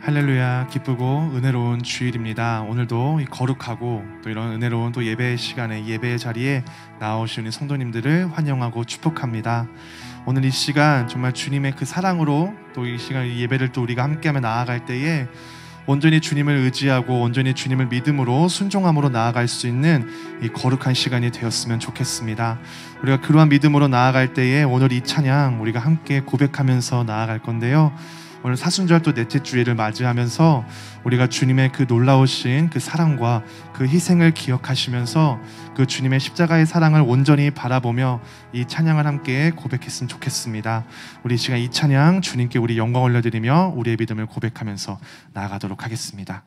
할렐루야. 기쁘고 은혜로운 주일입니다. 오늘도 이 거룩하고 또 이런 은혜로운 또 예배 시간에 예배의 자리에 나오신 성도님들을 환영하고 축복합니다. 오늘 이 시간 정말 주님의 그 사랑으로 또 이 시간 이 예배를 또 우리가 함께하며 나아갈 때에 온전히 주님을 의지하고 온전히 주님을 믿음으로 순종함으로 나아갈 수 있는 이 거룩한 시간이 되었으면 좋겠습니다. 우리가 그러한 믿음으로 나아갈 때에 오늘 이 찬양 우리가 함께 고백하면서 나아갈 건데요. 오늘 사순절 또 넷째 주일을 맞이하면서 우리가 주님의 그 놀라우신 그 사랑과 그 희생을 기억하시면서 그 주님의 십자가의 사랑을 온전히 바라보며 이 찬양을 함께 고백했으면 좋겠습니다. 우리 이 시간 이 찬양 주님께 우리 영광 올려드리며 우리의 믿음을 고백하면서 나아가도록 하겠습니다.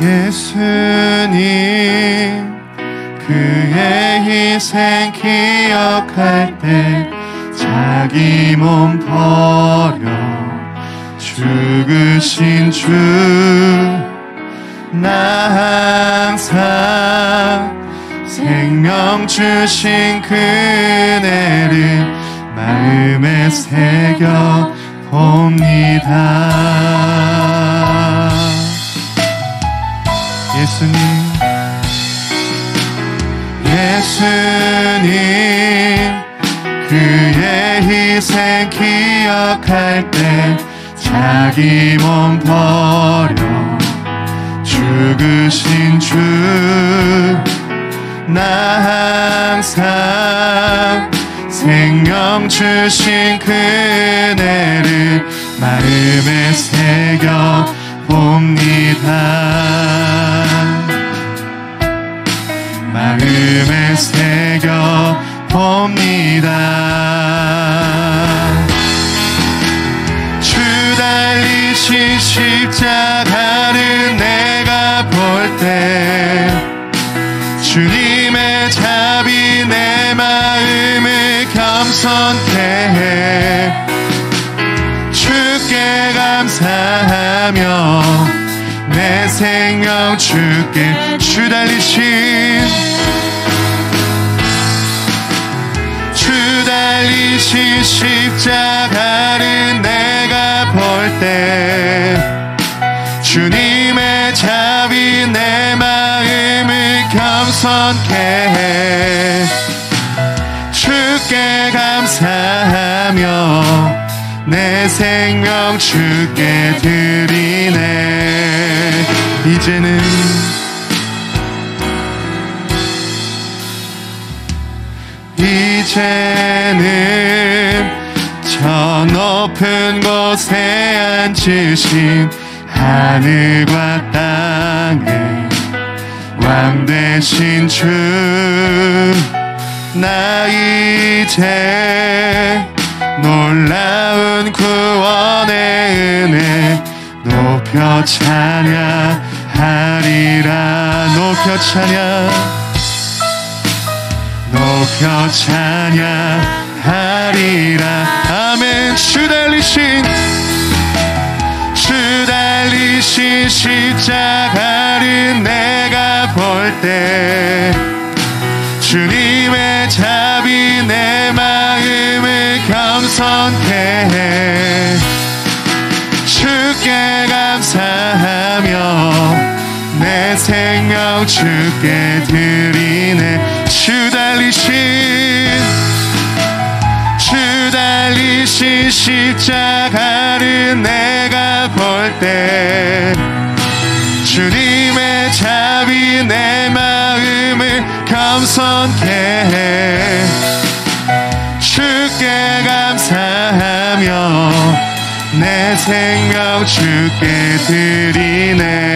예수님 그의 희생 기억할 때 자기 몸 버려 죽으신 주 나 항상 생명 주신 그네를 마음에 새겨 봅니다. 예수님 그의 희생 기억할 때 자기 몸 버려 죽으신 주 나 항상 생명 주신 그네를 마음에 새겨 봅니다. 마음에 새겨 봅니다. 주 달리신 십자가를 내가 볼 때 주님의 자비 내 마음을 겸손케 해 주께 감사하며 내 생명 주께 주 달리신 십자가를 내가 볼 때 주님의 자비 내 마음을 겸손케 해 주께 감사하며 내 생명 주께 드리네. 이제는 저 높은 곳에 앉으신 하늘과 땅의 왕 되신 주 나 이제 놀라운 구원의 은혜 높여 찬양하리라. 높여 찬양하리라. 아멘. 주 달리신 십자가를 내가 볼 때 주님의 자비 내 마음을 겸손케 해 주께 감사하며 내 생명 주께 드리네. 주 달리신 십자가를 내가 볼 때 주님의 자비 내 마음을 겸손케 해 주께 감사하며 내 생명 주께 드리네.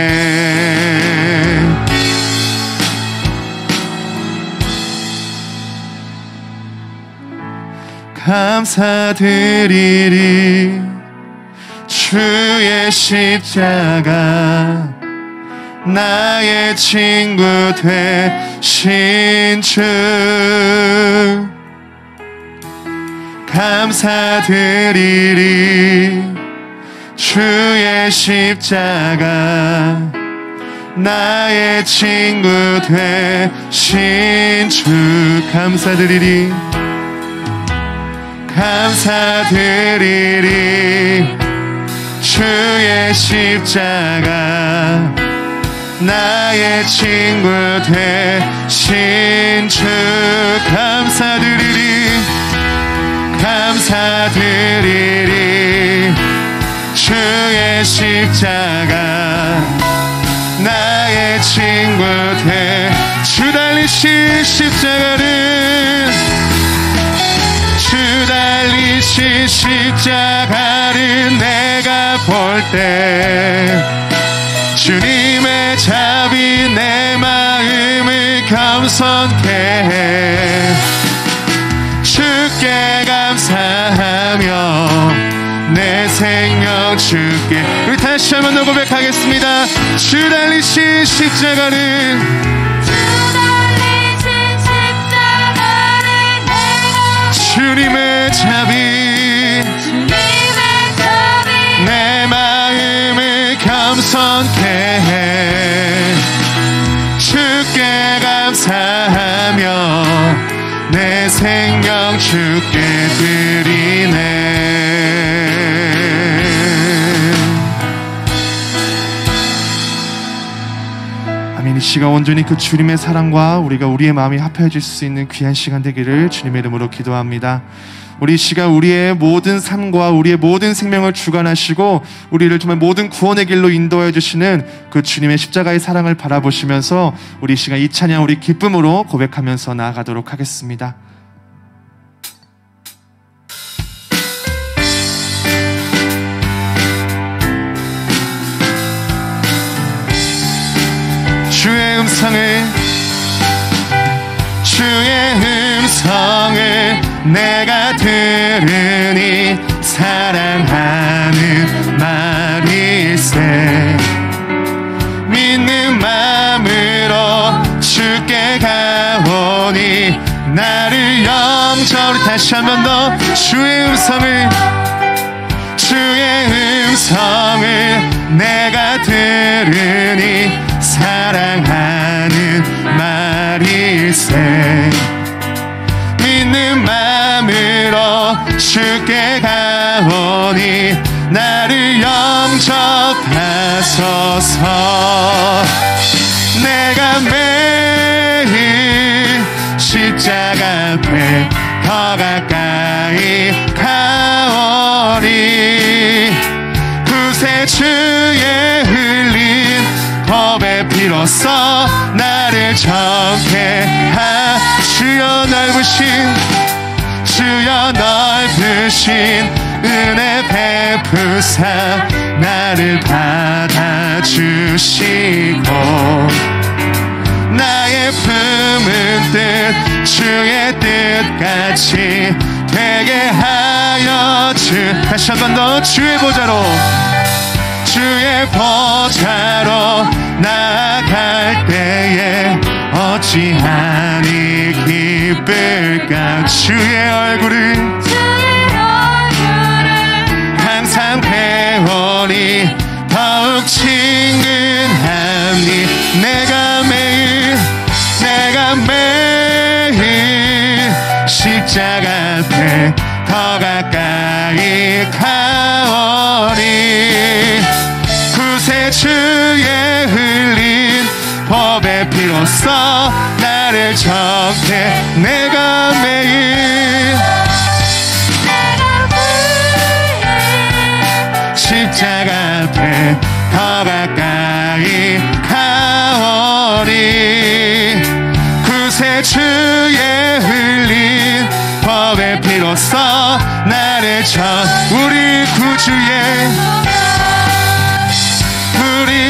감사드리리 주 주의 십자가 나의 친구 되신 주 감사드리리. 주의 십자가 나의 친구 되신 주 감사드리리. 감사드리리. 주의 십자가 나의 친구 되신 주 감사드리리. 감사드리리. 주의 십자가 나의 친구 주 달리신 십자가를 주 달리신 십자가를 내가 볼 때 주님의 자비 내 마음을 겸손케 해. 주께 감사하며 내 생명 주께. 우리 다시 한번 더 고백하겠습니다. 주 달리신 십자가를 주님의 자비 내 마음을 겸손케 해. 주께 감사하며 내 생명 주께 드리네. 아멘. 이 시간 온전히 그 주님의 사랑과 우리가 우리의 마음이 합해질 수 있는 귀한 시간 되기를 주님의 이름으로 기도합니다. 우리 이 시간 우리의 모든 삶과 우리의 모든 생명을 주관하시고 우리를 정말 모든 구원의 길로 인도해 주시는 그 주님의 십자가의 사랑을 바라보시면서 우리 이 시간 이 찬양 우리 기쁨으로 고백하면서 나아가도록 하겠습니다. 주의 음성을 내가 들으니 사랑하는 말일세. 믿는 마음으로 주께 가오니 나를 영접을. 다시 한 번 더 주의 음성을 내가 들으니 사랑하는 말일세. 믿는 마음으로 주께 가오니 나를 영접하소서. 내가 매일 십자가 앞에 더 가까이 가오니 구세주의 흘린 법의 피로써 나를 정케 주여 넓으신 은혜 베푸사 나를 받아주시고 나의 품은 뜻 주의 뜻같이 되게 하여 다시 한 번 더 주의 보좌로 나아갈 때에 어찌하니 기쁠까. 주의 얼굴을 항상 배우니 더욱 친근하니 내가 매일 십자가 앞에 더 가까이 가오니 구세주의 흘린 법의 피로써 나를 정케. 내가 매일 십자가 앞에 더 가까이 가오니 구세주의 흘린 법의 피로써 나를 우리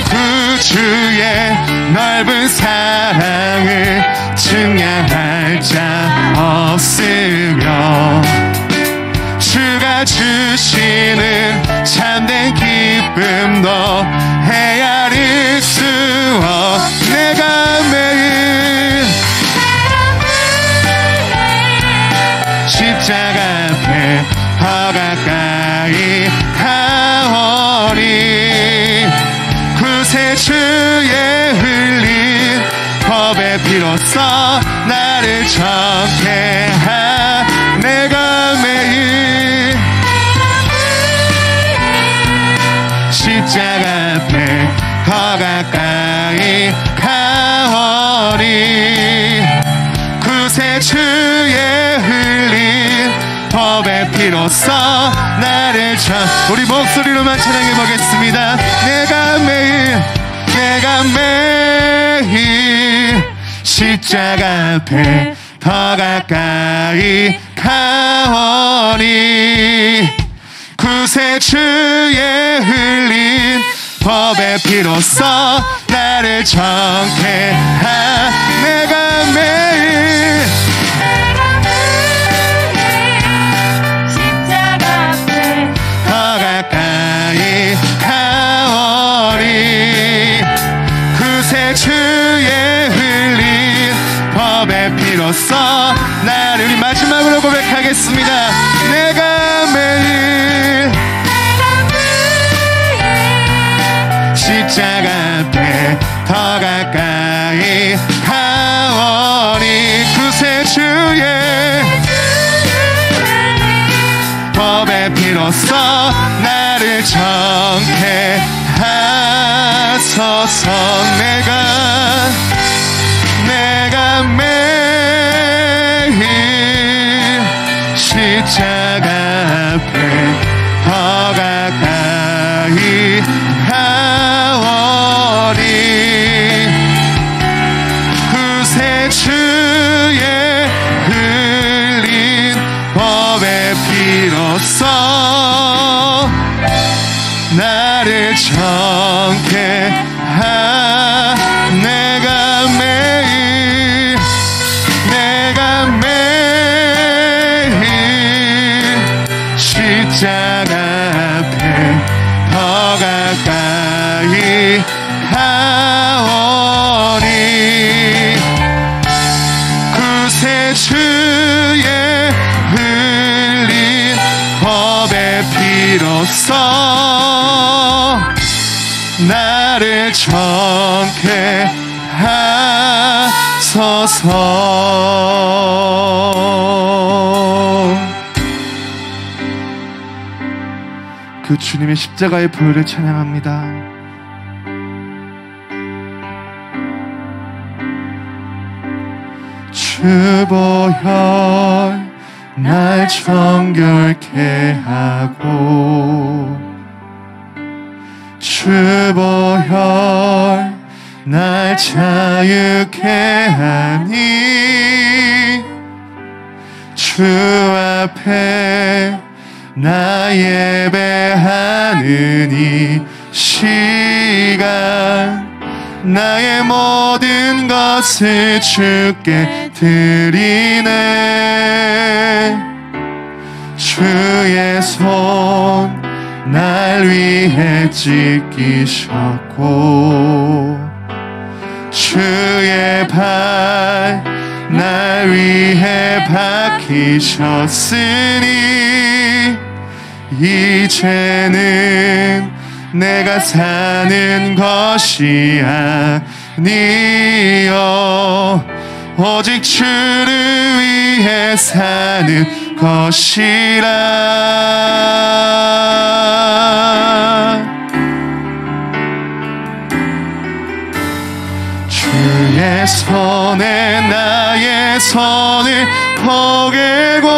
구주의 넓은 사랑을 증량할 자 없으며 주가 주시는 참된 길 조금도 헤아릴 수 내가 매일 십자가 앞에 더 가까이 가오니 구세주의 흘린 법의 피로써 나를 정케하 내가 매일 십자가 앞에 더 가까이 가오니 구세주의 흘린 법의 피로써 나를 우리 목소리로만 찬양해 보겠습니다. 내가 매일 십자가 앞에 더 가까이 가오니 구세주의 흘린 법의 피로써 나를 정케하 내가 매일 십자가 앞에 더 가까이 가오니 구세주의 흘린 법의 피로써 나를 우리 마지막으로 고백하겠습니다. 내가 매일 십자가 앞에 더 가까이 가오니 구세주의 법의 피로써 나를 정케하소서. 내가 매일 십자가 앞에 더 가까이 가오니 구세주의 흘린 법의 피로써 나를 정케하 내가 매일 십자가 앞에 더 가까이 가오니 구세주의 흘린 법의 피로써 나를 정케하소서. 그 주님의 십자가의 보혈을 찬양합니다. 주 보혈 날 정결케 하고 주 보혈 날 자유케 하니 주 앞에 나 예배하는 이 시간 나의 모든 것을 주께 드리네. 주의 손 날 위해 찢기셨고 주의 발 날 위해 박히셨으니 이제는 내가 사는 것이 아니요 오직 주를 위해 사는 것이라. 주의 손에 나의 손을 포개고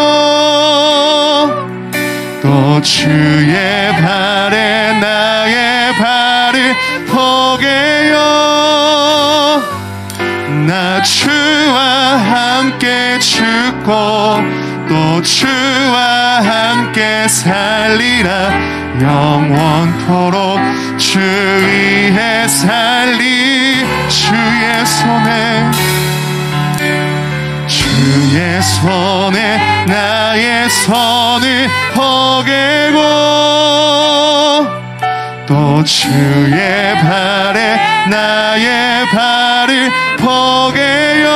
또 주의 발에 나의 발을 포개요. 나 주와 함께 죽고 또 주와 함께 살리라. 영원토록 주 위에 살리. 주의 손에 나의 손을 포개고 또 주의 발에 나의 발을 포개요.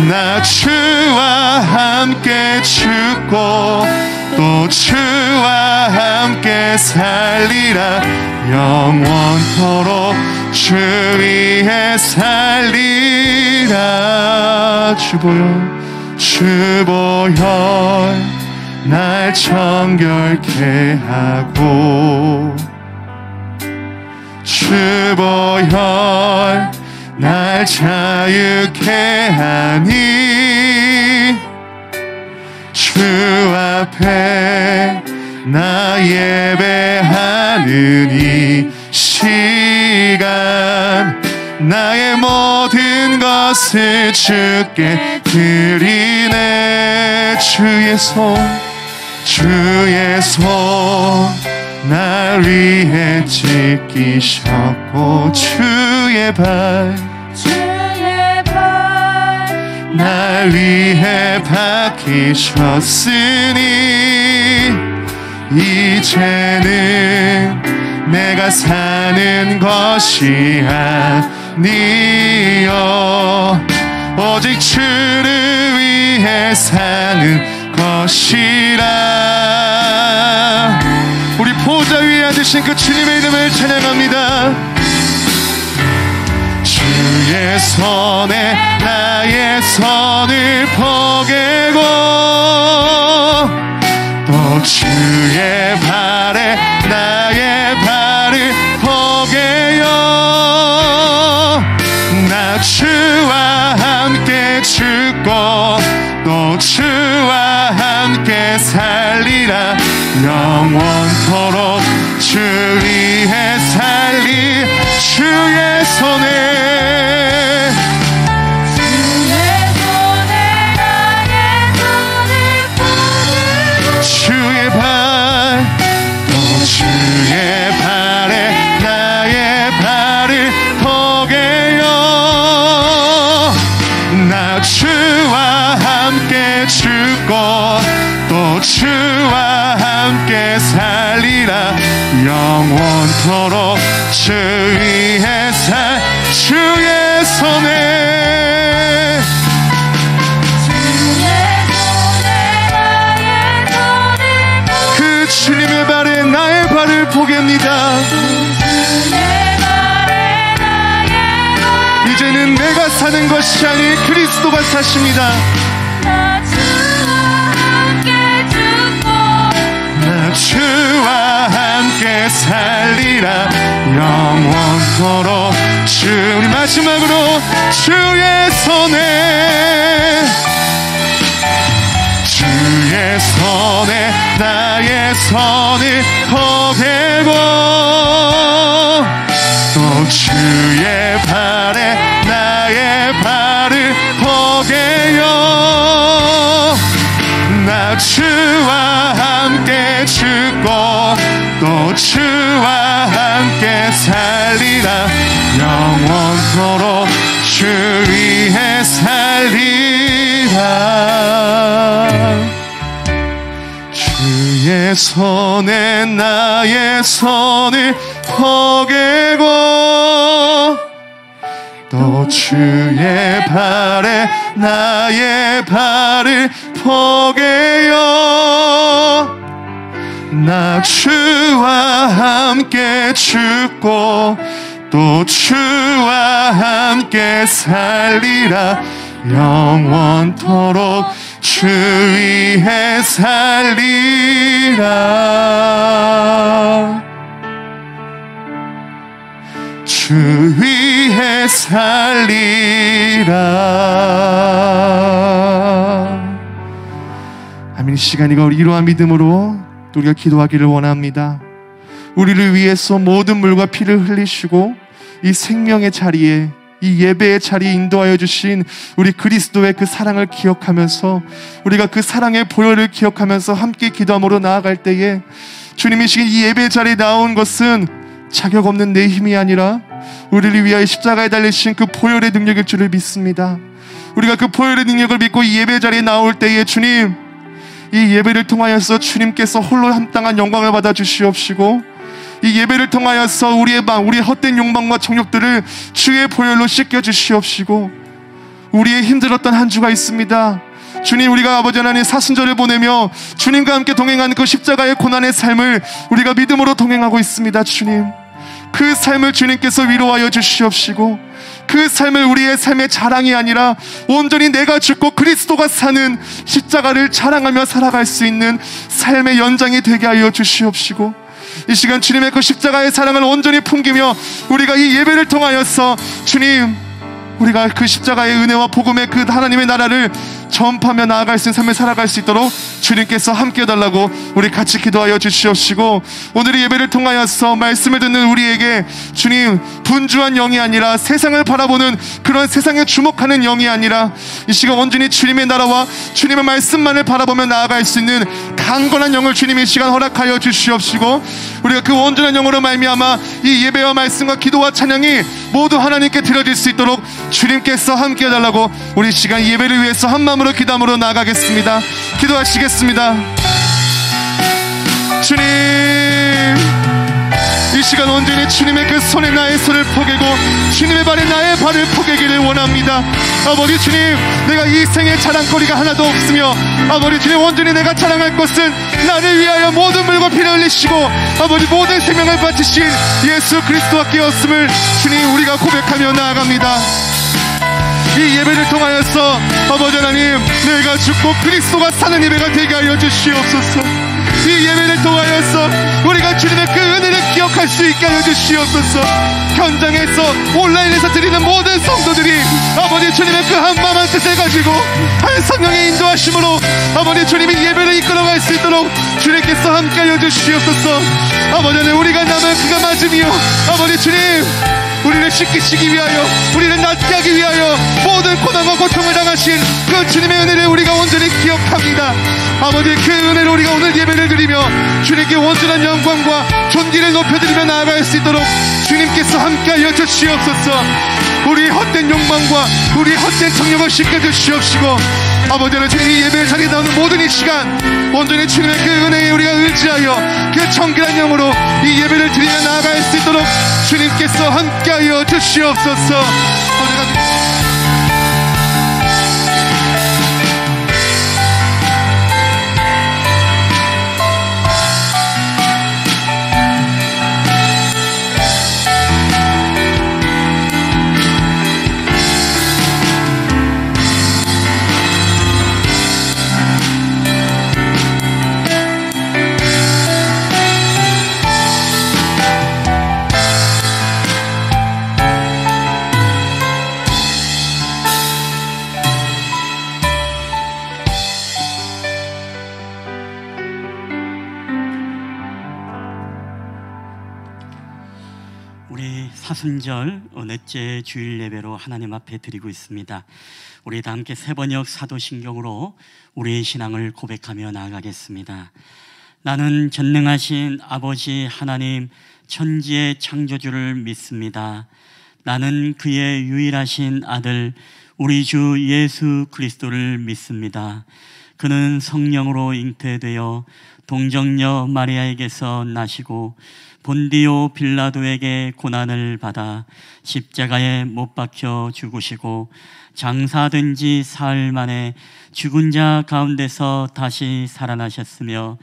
나 주와 함께 죽고 또 주와 함께 살리라. 영원토록 주 위에 살리라. 주보혈 날 정결케 하고 주보혈 날 자유케 하니 주 앞에 나 예배하는 이 시간 나의 모든 것을 주께 드리네. 주의 손 날 위해 찢기셨고 주의 발 날 위해 박히셨으니 이제는 내가 사는 것이 아니요 오직 주를 위해 사는 것이라. 우리 보좌 위에 앉으신 그 주님의 이름을 찬양합니다. 주의 손에 나의 손을 포개고 또 주의 발에 나의 발을 포개요. 나 주와 함께 죽고 또 주와 함께 살리라. 영원토록 주 위에 살리. 주의 손에 주의 발 또 주의 발에 나의 발을 포개요. 나 주와 함께 죽고 또 주와 함께 살리라. 영원토록 주 위에 주의 손에 그 주님의 발에 나의 발을 포개입니다. 이제는 내가 사는 것이 아닌 그리스도가 사십니다. 나 주와 함께 살리라. 영원토록 우리 마지막으로 주의 손에 나의 손을 포개고 또 주의 발에 나의 발을 포개요. 나 주와 함께 죽고 또 주와 함께 살리라. 영원토록 주 위에 살리라. 주의 손에 나의 손을 포개고 또 주의 발에 나의 발을 포개요. 나 주와 함께 죽고 또 주와 함께 살리라. 영원토록 주 위에 살리라. 주 위에 살리라. 아멘. 이 시간 이거 이러한 믿음으로 우리가 기도하기를 원합니다. 우리를 위해서 모든 물과 피를 흘리시고 이 생명의 자리에 이 예배의 자리에 인도하여 주신 우리 그리스도의 그 사랑을 기억하면서 우리가 그 사랑의 보혈을 기억하면서 함께 기도함으로 나아갈 때에 주님이 시킨 이 예배의 자리에 나온 것은 자격 없는 내 힘이 아니라 우리를 위하여 십자가에 달리신 그 보혈의 능력일 줄을 믿습니다. 우리가 그 보혈의 능력을 믿고 이 예배 자리에 나올 때에 주님 이 예배를 통하여서 주님께서 홀로 합당한 영광을 받아 주시옵시고, 이 예배를 통하여서 우리의 헛된 욕망과 정욕들을 주의 보혈로 씻겨 주시옵시고, 우리의 힘들었던 한 주가 있습니다. 주님, 우리가 아버지 하나님 사순절을 보내며 주님과 함께 동행하는 그 십자가의 고난의 삶을 우리가 믿음으로 동행하고 있습니다. 주님, 그 삶을 주님께서 위로하여 주시옵시고, 그 삶을 우리의 삶의 자랑이 아니라 온전히 내가 죽고 그리스도가 사는 십자가를 자랑하며 살아갈 수 있는 삶의 연장이 되게 하여 주시옵시고, 이 시간 주님의 그 십자가의 사랑을 온전히 풍기며 우리가 이 예배를 통하여서 주님, 우리가 그 십자가의 은혜와 복음의 그 하나님의 나라를 전파하며 나아갈 수 있는 삶을 살아갈 수 있도록 주님께서 함께 해달라고 우리 같이 기도하여 주시옵시고, 오늘 이 예배를 통하여서 말씀을 듣는 우리에게 주님, 분주한 영이 아니라 세상을 바라보는 그런 세상에 주목하는 영이 아니라 이 시간 온전히 주님의 나라와 주님의 말씀만을 바라보며 나아갈 수 있는 강건한 영을 주님 이 시간 허락하여 주시옵시고, 우리가 그 온전한 영으로 말미암아 이 예배와 말씀과 기도와 찬양이 모두 하나님께 드려질 수 있도록 주님께서 함께 해달라고 우리 시간 예배를 위해서 한 마음으로 기도함으로 나아가겠습니다. 기도하시겠습니다. 주님, 이 시간 온전히 주님의 그 손에 나의 손을 포개고 주님의 발에 나의 발을 포개기를 원합니다. 아버지 주님, 내가 이 생에 자랑거리가 하나도 없으며 아버지 주님, 온전히 내가 자랑할 것은 나를 위하여 모든 물과 피를 흘리시고 아버지 모든 생명을 바치신 예수 그리스도와 깨었음을 주님, 우리가 고백하며 나아갑니다. 이 예배를 통하여서 아버지 하나님, 내가 죽고 그리스도가 사는 예배가 되게 하여 주시옵소서. 이 예배를 통하여서 우리가 주님의 그 은혜를 기억할 수 있게 하여 주시옵소서. 현장에서 온라인에서 드리는 모든 성도들이 아버지 주님의 그 한마음 한 뜻을 가지고 한 성령의 인도하심으로 아버지 주님이 예배를 이끌어갈 수 있도록 주님께서 함께 하여 주시옵소서. 아버지 하나님, 우리가 남은 그가 맞음이요 아버지 주님, 우리를 씻기시기 위하여, 우리를 낫게 하기 위하여 모든 고난과 고통을 당하신 그 주님의 은혜를 우리가 온전히 기억합니다. 아버지, 그 은혜로 우리가 오늘 예배를 드리며 주님께 온전한 영광과 존귀를 높여드리며 나아갈 수 있도록 주님께서 함께하여 주시옵소서. 우리의 헛된 욕망과 우리의 헛된 정욕을 씻겨주시옵시고, 아버지 하나님, 이 예배 자리에 나오는 모든 이 시간 온전히 주님의 그 은혜에 우리가 의지하여 그 청결한 영으로 이 예배를 드리며 나아갈 수 있도록 주님께서 함께하여 주시옵소서. 우리 사순절 넷째 주일 예배로 하나님 앞에 드리고 있습니다. 우리 다 함께 세번역 사도신경으로 우리의 신앙을 고백하며 나아가겠습니다. 나는 전능하신 아버지 하나님 천지의 창조주를 믿습니다. 나는 그의 유일하신 아들 우리 주 예수 그리스도를 믿습니다. 그는 성령으로 잉태되어 동정녀 마리아에게서 나시고 본디오 빌라도에게 고난을 받아 십자가에 못 박혀 죽으시고 장사된 지 사흘 만에 죽은 자 가운데서 다시 살아나셨으며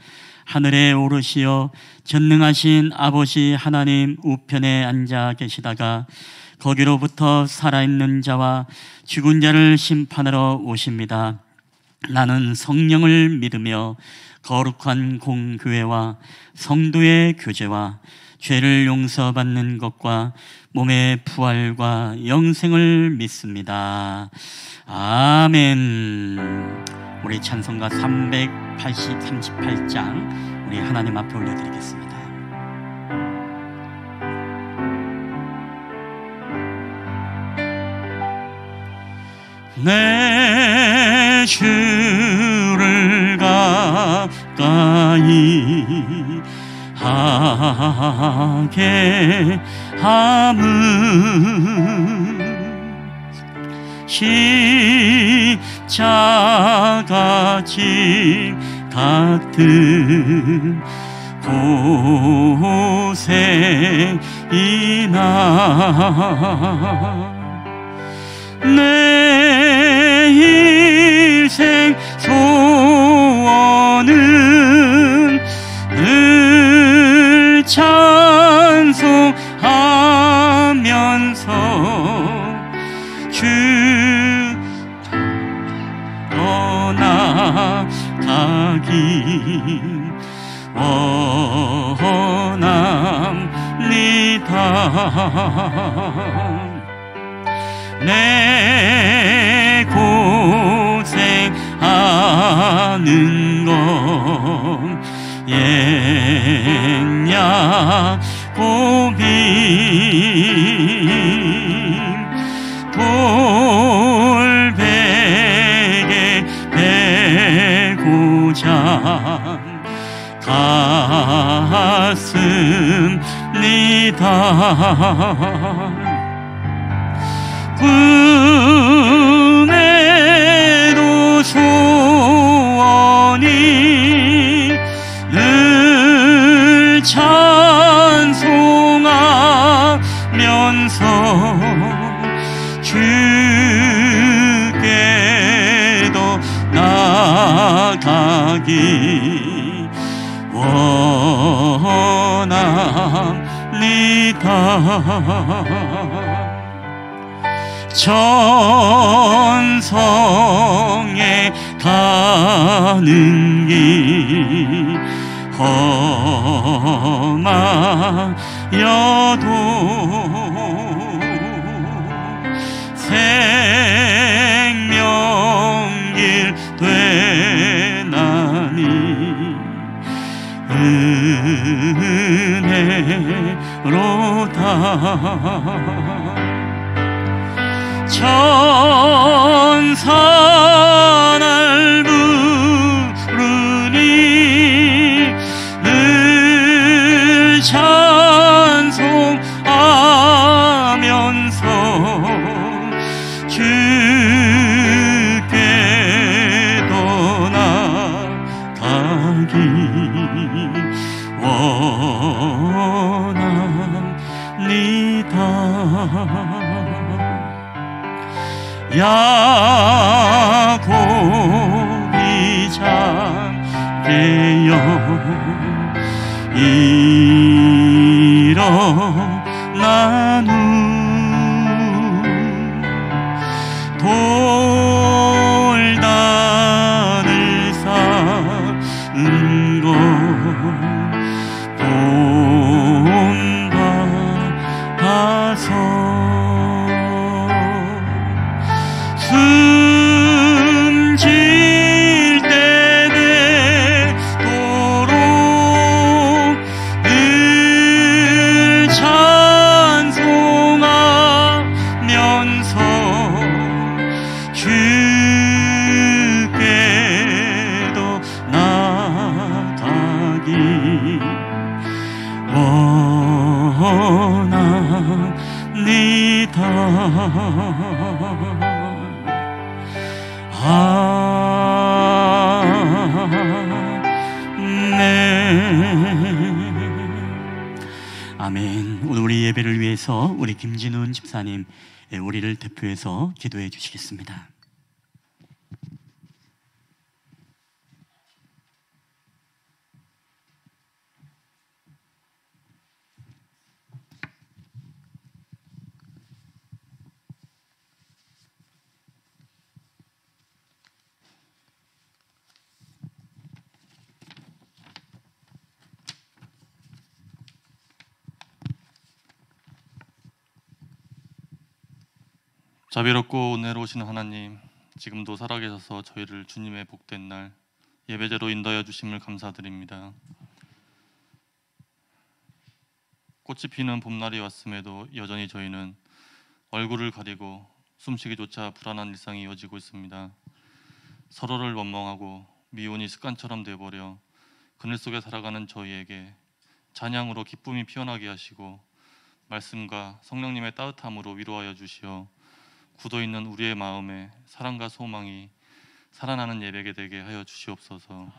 하늘에 오르시어 전능하신 아버지 하나님 우편에 앉아 계시다가 거기로부터 살아있는 자와 죽은 자를 심판하러 오십니다. 나는 성령을 믿으며 거룩한 공교회와 성도의 교제와 죄를 용서받는 것과 몸의 부활과 영생을 믿습니다. 아멘. 우리 찬송가 38장 우리 하나님 앞에 올려드리겠습니다. 내 주를 가까이 하게 함은 십자가 같은 고생이나 내 일생 소원은 늘 찬송하면서 주 떠나가기 원합니다. 내 고생하는 건 옛약 고빔 돌베개 베고자 갔습니다. 꿈에도 소원이 늘 찬송하면서 주께도 나아가기 원합니다. 천성에 가는 길 험하여도 생명길 되나니 은혜로다. 천사 날 부르니 늘 찬송하면서 주께도 나가기 원합니다. 야곱이 잠재여 일어난 후 돌단을 쌓은 것 본받아서 숨질 때 되도록 늘 찬송하면서 주께도 나아가기 원합니다. 아멘. 오늘 우리 예배를 위해서 우리 김진훈 집사님 우리를 대표해서 기도해 주시겠습니다. 자비롭고 은혜로우신 하나님, 지금도 살아계셔서 저희를 주님의 복된 날 예배제로 인도하여 주심을 감사드립니다. 꽃이 피는 봄날이 왔음에도 여전히 저희는 얼굴을 가리고 숨쉬기조차 불안한 일상이 이어지고 있습니다. 서로를 원망하고 미움이 습관처럼 되어버려 그늘 속에 살아가는 저희에게 찬양으로 기쁨이 피어나게 하시고 말씀과 성령님의 따뜻함으로 위로하여 주시어 굳어있는 우리의 마음에 사랑과 소망이 살아나는 예배게 되게 하여 주시옵소서.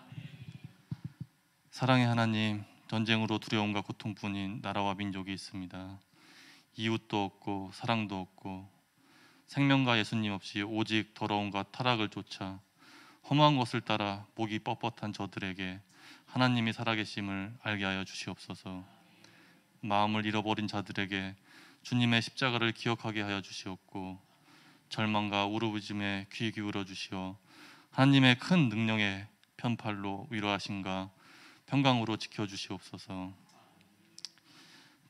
사랑의 하나님, 전쟁으로 두려움과 고통뿐인 나라와 민족이 있습니다. 이웃도 없고 사랑도 없고 생명과 예수님 없이 오직 더러움과 타락을 쫓아 험한 것을 따라 목이 뻣뻣한 저들에게 하나님이 살아계심을 알게 하여 주시옵소서. 마음을 잃어버린 자들에게 주님의 십자가를 기억하게 하여 주시옵고 절망과 울부짖음에 귀 기울여 주시어 하나님의 큰 능력의 편팔로 위로하심과 평강으로 지켜주시옵소서.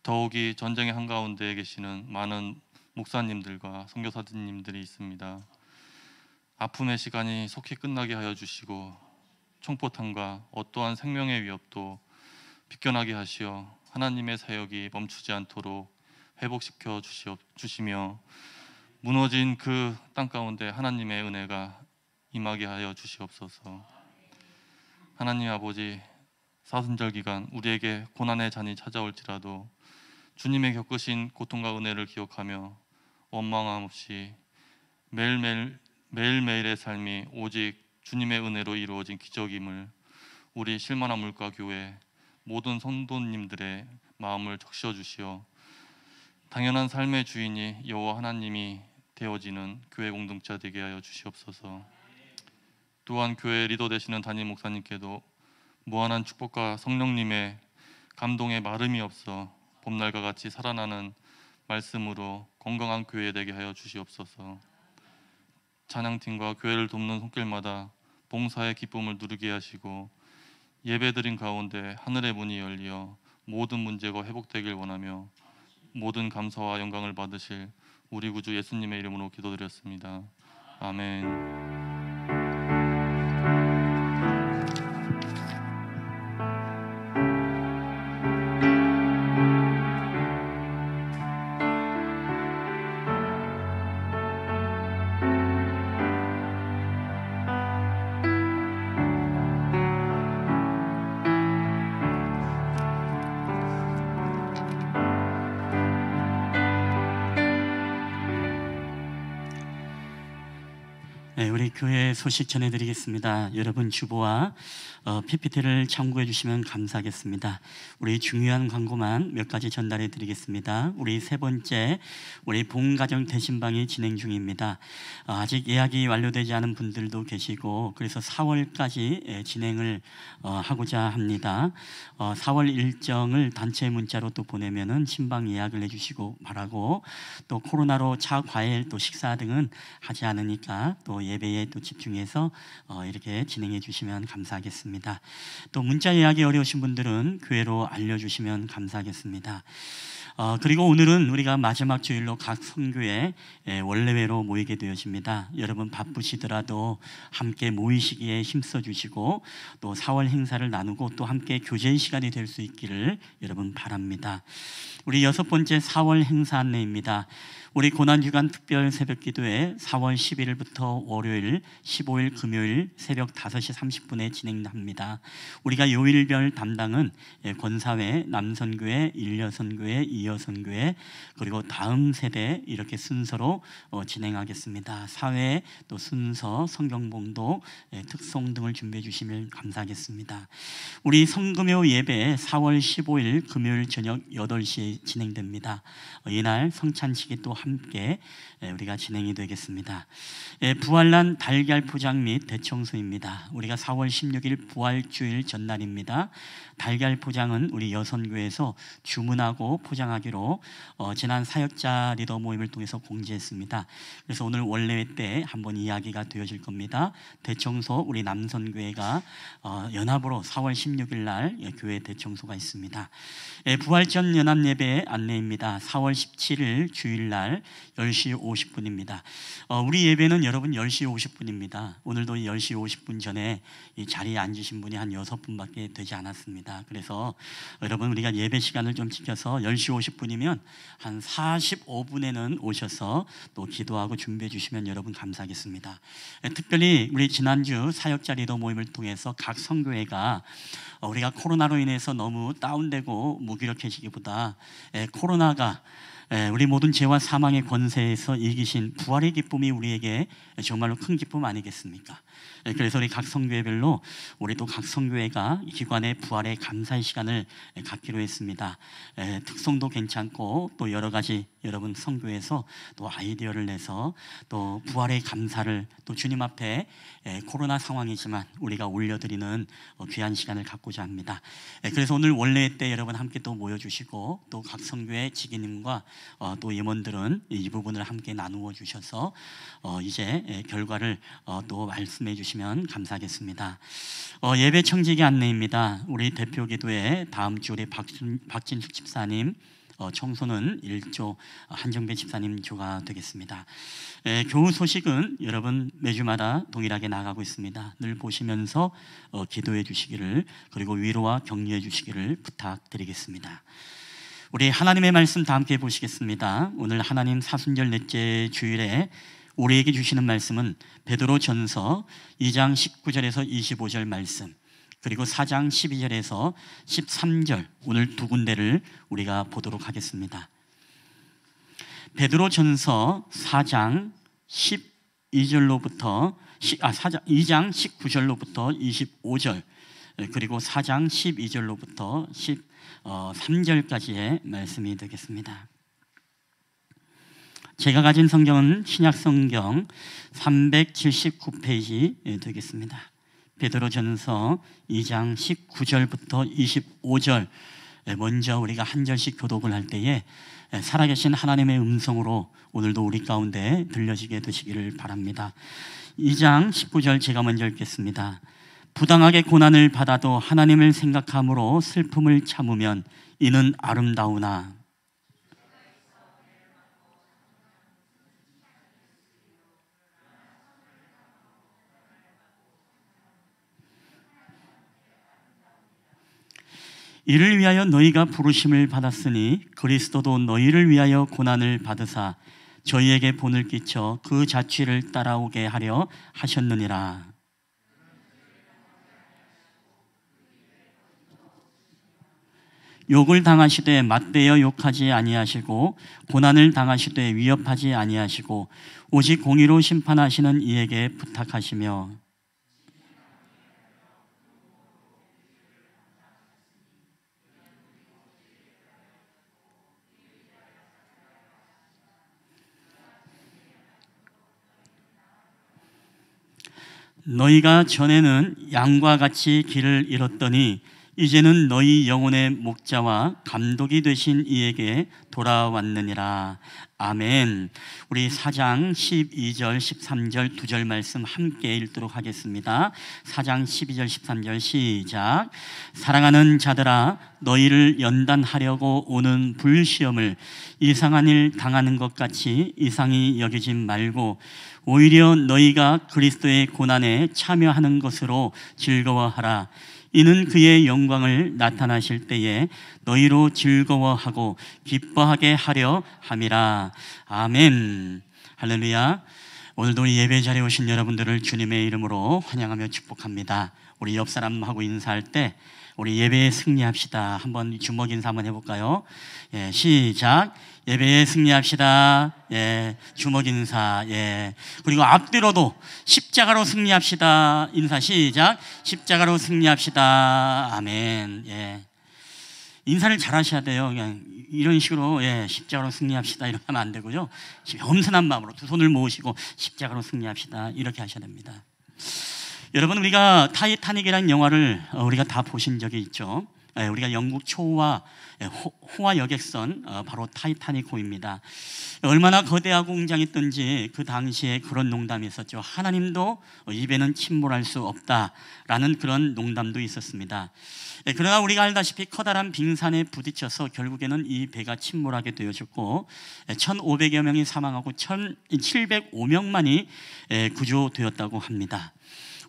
더욱이 전쟁의 한가운데에 계시는 많은 목사님들과 선교사님들이 있습니다. 아픔의 시간이 속히 끝나게 하여 주시고 총포탄과 어떠한 생명의 위협도 비껴나게 하시어 하나님의 사역이 멈추지 않도록 회복시켜 주시며 무너진 그 땅 가운데 하나님의 은혜가 임하게 하여 주시옵소서. 하나님 아버지, 사순절 기간 우리에게 고난의 잔이 찾아올지라도 주님의 겪으신 고통과 은혜를 기억하며 원망함 없이 매일매일의 삶이 오직 주님의 은혜로 이루어진 기적임을 우리 실만한 물가교회 모든 성도님들의 마음을 적셔 주시어 당연한 삶의 주인이 여호와 하나님이 되어지는 교회 공동체 되게 하여 주시옵소서. 또한 교회 리더 되시는 담임 목사님께도 무한한 축복과 성령님의 감동에 마름이 없어 봄날과 같이 살아나는 말씀으로 건강한 교회 되게 하여 주시옵소서. 찬양팀과 교회를 돕는 손길마다 봉사의 기쁨을 누리게 하시고 예배드린 가운데 하늘의 문이 열리어 모든 문제가 회복되길 원하며 모든 감사와 영광을 받으실 우리 구주 예수님의 이름으로 기도드렸습니다. 아멘. 네, 우리 교회 소식 전해드리겠습니다. 여러분 주보와 PPT를 참고해 주시면 감사하겠습니다. 우리 중요한 광고만 몇 가지 전달해 드리겠습니다. 우리 세 번째, 우리 봉가정 대신방이 진행 중입니다. 아직 예약이 완료되지 않은 분들도 계시고 그래서 4월까지 진행을 하고자 합니다. 4월 일정을 단체 문자로 또 보내면은 신방 예약을 해주시고 바라고, 또 코로나로 차, 과일, 또 식사 등은 하지 않으니까 또 예배에 또 집중해서 이렇게 진행해 주시면 감사하겠습니다. 또 문자 예약이 어려우신 분들은 교회로 알려주시면 감사하겠습니다. 그리고 오늘은 우리가 마지막 주일로 각 선교회 원래회로 모이게 되어집니다. 여러분 바쁘시더라도 함께 모이시기에 힘써 주시고 또 4월 행사를 나누고 또 함께 교제 시간이 될 수 있기를 여러분 바랍니다. 우리 6번째 4월 행사 안내입니다. 우리 고난주간 특별 새벽기도회 4월 11일부터 월요일, 15일 금요일 새벽 5시 30분에 진행합니다. 우리가 요일별 담당은 권사회, 남선교회, 일여선교회, 이여선교회, 그리고 다음 세대 이렇게 순서로 진행하겠습니다. 사회, 또 순서, 성경봉독, 특송 등을 준비해 주시면 감사하겠습니다. 우리 성금요 예배 4월 15일 금요일 저녁 8시에 진행됩니다. 이날 성찬식이 또 함께 우리가 진행이 되겠습니다. 부활란 달걀 포장 및 대청소입니다. 우리가 4월 16일 부활주일 전날입니다. 달걀 포장은 우리 여선교회에서 주문하고 포장하기로 지난 사역자 리더 모임을 통해서 공지했습니다. 그래서 오늘 원래회 때 한번 이야기가 되어질 겁니다. 대청소 우리 남선교회가 연합으로 4월 16일 날 교회 대청소가 있습니다. 부활전 연합예배 안내입니다. 4월 17일 주일날 10시 50분입니다. 우리 예배는 여러분 10시 50분입니다. 오늘도 10시 50분 전에 이 자리에 앉으신 분이 한 6분밖에 되지 않았습니다. 그래서 여러분 우리가 예배 시간을 좀 지켜서 10시 50분이면 한 45분에는 오셔서 또 기도하고 준비해 주시면 여러분 감사하겠습니다. 특별히 우리 지난주 사역자 리더 모임을 통해서 각 선교회가 우리가 코로나로 인해서 너무 다운되고 무기력해지기보다 코로나가 우리 모든 죄와 사망의 권세에서 이기신 부활의 기쁨이 우리에게 정말로 큰 기쁨 아니겠습니까? 그래서 우리 각 성교회별로 우리 또 각 성교회가 기관의 부활의 감사의 시간을 갖기로 했습니다. 특성도 괜찮고 또 여러 가지 여러분 성교회에서 또 아이디어를 내서 또 부활의 감사를 또 주님 앞에 코로나 상황이지만 우리가 올려드리는 귀한 시간을 갖고자 합니다. 그래서 오늘 원래 때 여러분 함께 또 모여주시고 또 각 성교회 지기님과 또 임원들은 이 부분을 함께 나누어 주셔서 이제 결과를 또 말씀해 주시면 감사하겠습니다. 예배 청지기 안내입니다. 우리 대표 기도회 다음 주 우리 박진숙 집사님 청소는 1조 한정배 집사님 조가 되겠습니다. 교우 소식은 여러분 매주마다 동일하게 나가고 있습니다. 늘 보시면서 기도해 주시기를 그리고 위로와 격려해 주시기를 부탁드리겠습니다. 우리 하나님의 말씀 다 함께 보시겠습니다. 오늘 하나님 사순절 넷째 주일에 우리에게 주시는 말씀은 베드로전서 2장 19절에서 25절 말씀 그리고 4장 12절에서 13절 오늘 두 군데를 우리가 보도록 하겠습니다. 베드로전서 4장 12절로부터 2장 19절로부터 25절 그리고 4장 12절로부터 13절까지의 말씀이 되겠습니다. 제가 가진 성경은 신약성경 379페이지 되겠습니다. 베드로전서 2장 19절부터 25절 먼저 우리가 한 절씩 교독을 할 때에 살아계신 하나님의 음성으로 오늘도 우리 가운데 들려지게 되시기를 바랍니다. 2장 19절 제가 먼저 읽겠습니다. 부당하게 고난을 받아도 하나님을 생각함으로 슬픔을 참으면 이는 아름다우나 이를 위하여 너희가 부르심을 받았으니 그리스도도 너희를 위하여 고난을 받으사 저희에게 본을 끼쳐 그 자취를 따라오게 하려 하셨느니라. 욕을 당하시되 맞대어 욕하지 아니하시고 고난을 당하시되 위협하지 아니하시고 오직 공의로 심판하시는 이에게 부탁하시며 너희가 전에는 양과 같이 길을 잃었더니 이제는 너희 영혼의 목자와 감독이 되신 이에게 돌아왔느니라. 아멘. 우리 4장 12절 13절 두 절 말씀 함께 읽도록 하겠습니다. 4장 12절 13절 시작. 사랑하는 자들아 너희를 연단하려고 오는 불시험을 이상한 일 당하는 것 같이 이상히 여기지 말고 오히려 너희가 그리스도의 고난에 참여하는 것으로 즐거워하라. 이는 그의 영광을 나타나실 때에 너희로 즐거워하고 기뻐하게 하려 함이라. 아멘. 할렐루야. 오늘도 우리 예배 자리에 오신 여러분들을 주님의 이름으로 환영하며 축복합니다. 우리 옆 사람하고 인사할 때 우리 예배에 승리합시다. 한번 주먹 인사 한번 해볼까요? 시작. 예배에 승리합시다. 주먹 인사. 그리고 앞뒤로도 십자가로 승리합시다. 인사 시작. 십자가로 승리합시다. 아멘. 인사를 잘 하셔야 돼요. 그냥 이런 식으로 십자가로 승리합시다 이렇게 하면 안 되고요. 엄선한 마음으로 두 손을 모으시고 십자가로 승리합시다 이렇게 하셔야 됩니다. 여러분 우리가 타이타닉이라는 영화를 우리가 다 보신 적이 있죠. 우리가 영국 초호화 호화 여객선 바로 타이타닉호입니다. 얼마나 거대하고 웅장했던지 그 당시에 그런 농담이 있었죠. 하나님도 이 배는 침몰할 수 없다라는 그런 농담도 있었습니다. 그러나 우리가 알다시피 커다란 빙산에 부딪혀서 결국에는 이 배가 침몰하게 되어졌고 1,500여 명이 사망하고 1,705명만이 구조되었다고 합니다.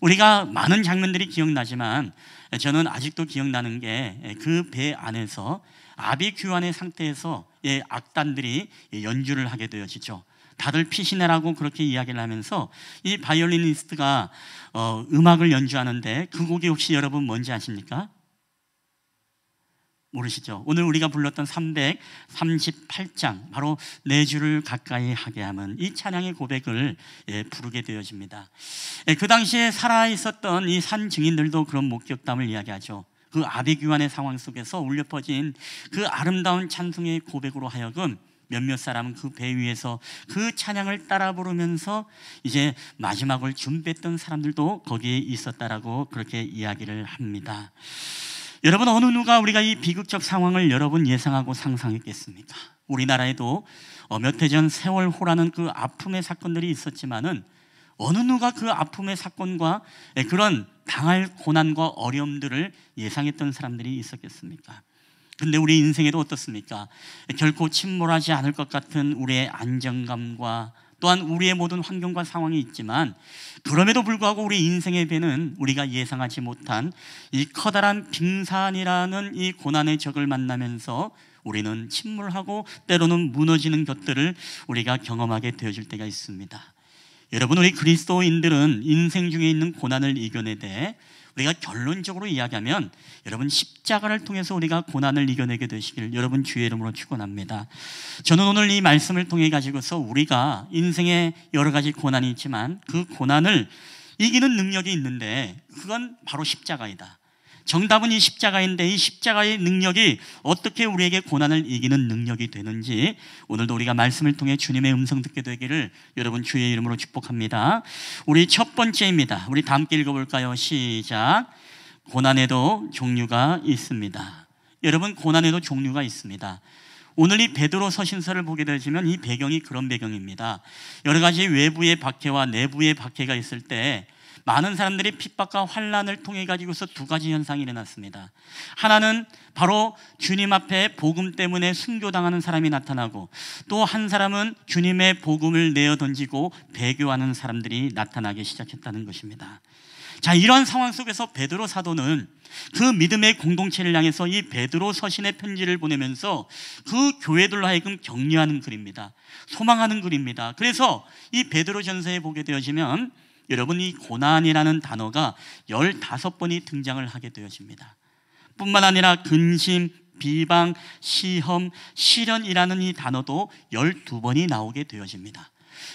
우리가 많은 장면들이 기억나지만 저는 아직도 기억나는 게 그 배 안에서 아비규환의 상태에서 악단들이 연주를 하게 되어지죠. 다들 피시네라고 그렇게 이야기를 하면서 이 바이올리니스트가 음악을 연주하는데 그 곡이 혹시 여러분 뭔지 아십니까? 모르시죠? 오늘 우리가 불렀던 338장, 바로 내 주를 가까이 하게 하면 이 찬양의 고백을 부르게 되어집니다. 그 당시에 살아있었던 이 산 증인들도 그런 목격담을 이야기하죠. 그 아비규환의 상황 속에서 울려 퍼진 그 아름다운 찬송의 고백으로 하여금 몇몇 사람은 그 배 위에서 그 찬양을 따라 부르면서 이제 마지막을 준비했던 사람들도 거기에 있었다라고 그렇게 이야기를 합니다. 여러분, 어느 누가 우리가 이 비극적 상황을 여러분 예상하고 상상했겠습니까? 우리나라에도 몇 해 전 세월호라는 그 아픔의 사건들이 있었지만은 어느 누가 그 아픔의 사건과 그런 당할 고난과 어려움들을 예상했던 사람들이 있었겠습니까? 근데 우리 인생에도 어떻습니까? 결코 침몰하지 않을 것 같은 우리의 안정감과 또한 우리의 모든 환경과 상황이 있지만, 그럼에도 불구하고 우리 인생의 배는 우리가 예상하지 못한 이 커다란 빙산이라는 이 고난의 적을 만나면서 우리는 침몰하고 때로는 무너지는 것들을 우리가 경험하게 되어질 때가 있습니다. 여러분, 우리 그리스도인들은 인생 중에 있는 고난을 이겨내되, 우리가 결론적으로 이야기하면 여러분 십자가를 통해서 우리가 고난을 이겨내게 되시길 여러분 주의 이름으로 축원합니다. 저는 오늘 이 말씀을 통해 가지고서 우리가 인생에 여러 가지 고난이 있지만 그 고난을 이기는 능력이 있는데 그건 바로 십자가이다. 정답은 이 십자가인데 이 십자가의 능력이 어떻게 우리에게 고난을 이기는 능력이 되는지 오늘도 우리가 말씀을 통해 주님의 음성 듣게 되기를 여러분 주의 이름으로 축복합니다. 우리 첫 번째입니다. 우리 다 함께 읽어볼까요? 시작. 고난에도 종류가 있습니다. 여러분, 고난에도 종류가 있습니다. 오늘 이 베드로 서신서를 보게 되시면 이 배경이 그런 배경입니다. 여러 가지 외부의 박해와 내부의 박해가 있을 때 많은 사람들이 핍박과 환난을 통해 가지고서 두 가지 현상이 일어났습니다. 하나는 바로 주님 앞에 복음 때문에 순교당하는 사람이 나타나고, 또 한 사람은 주님의 복음을 내어 던지고 배교하는 사람들이 나타나기 시작했다는 것입니다. 자, 이런 상황 속에서 베드로 사도는 그 믿음의 공동체를 향해서 이 베드로 서신의 편지를 보내면서 그 교회들로 하여금 격려하는 글입니다. 소망하는 글입니다. 그래서 이 베드로 전서에 보게 되어지면 여러분, 이 고난이라는 단어가 15번이 등장을 하게 되어집니다. 뿐만 아니라 근심, 비방, 시험, 시련이라는 이 단어도 12번이 나오게 되어집니다.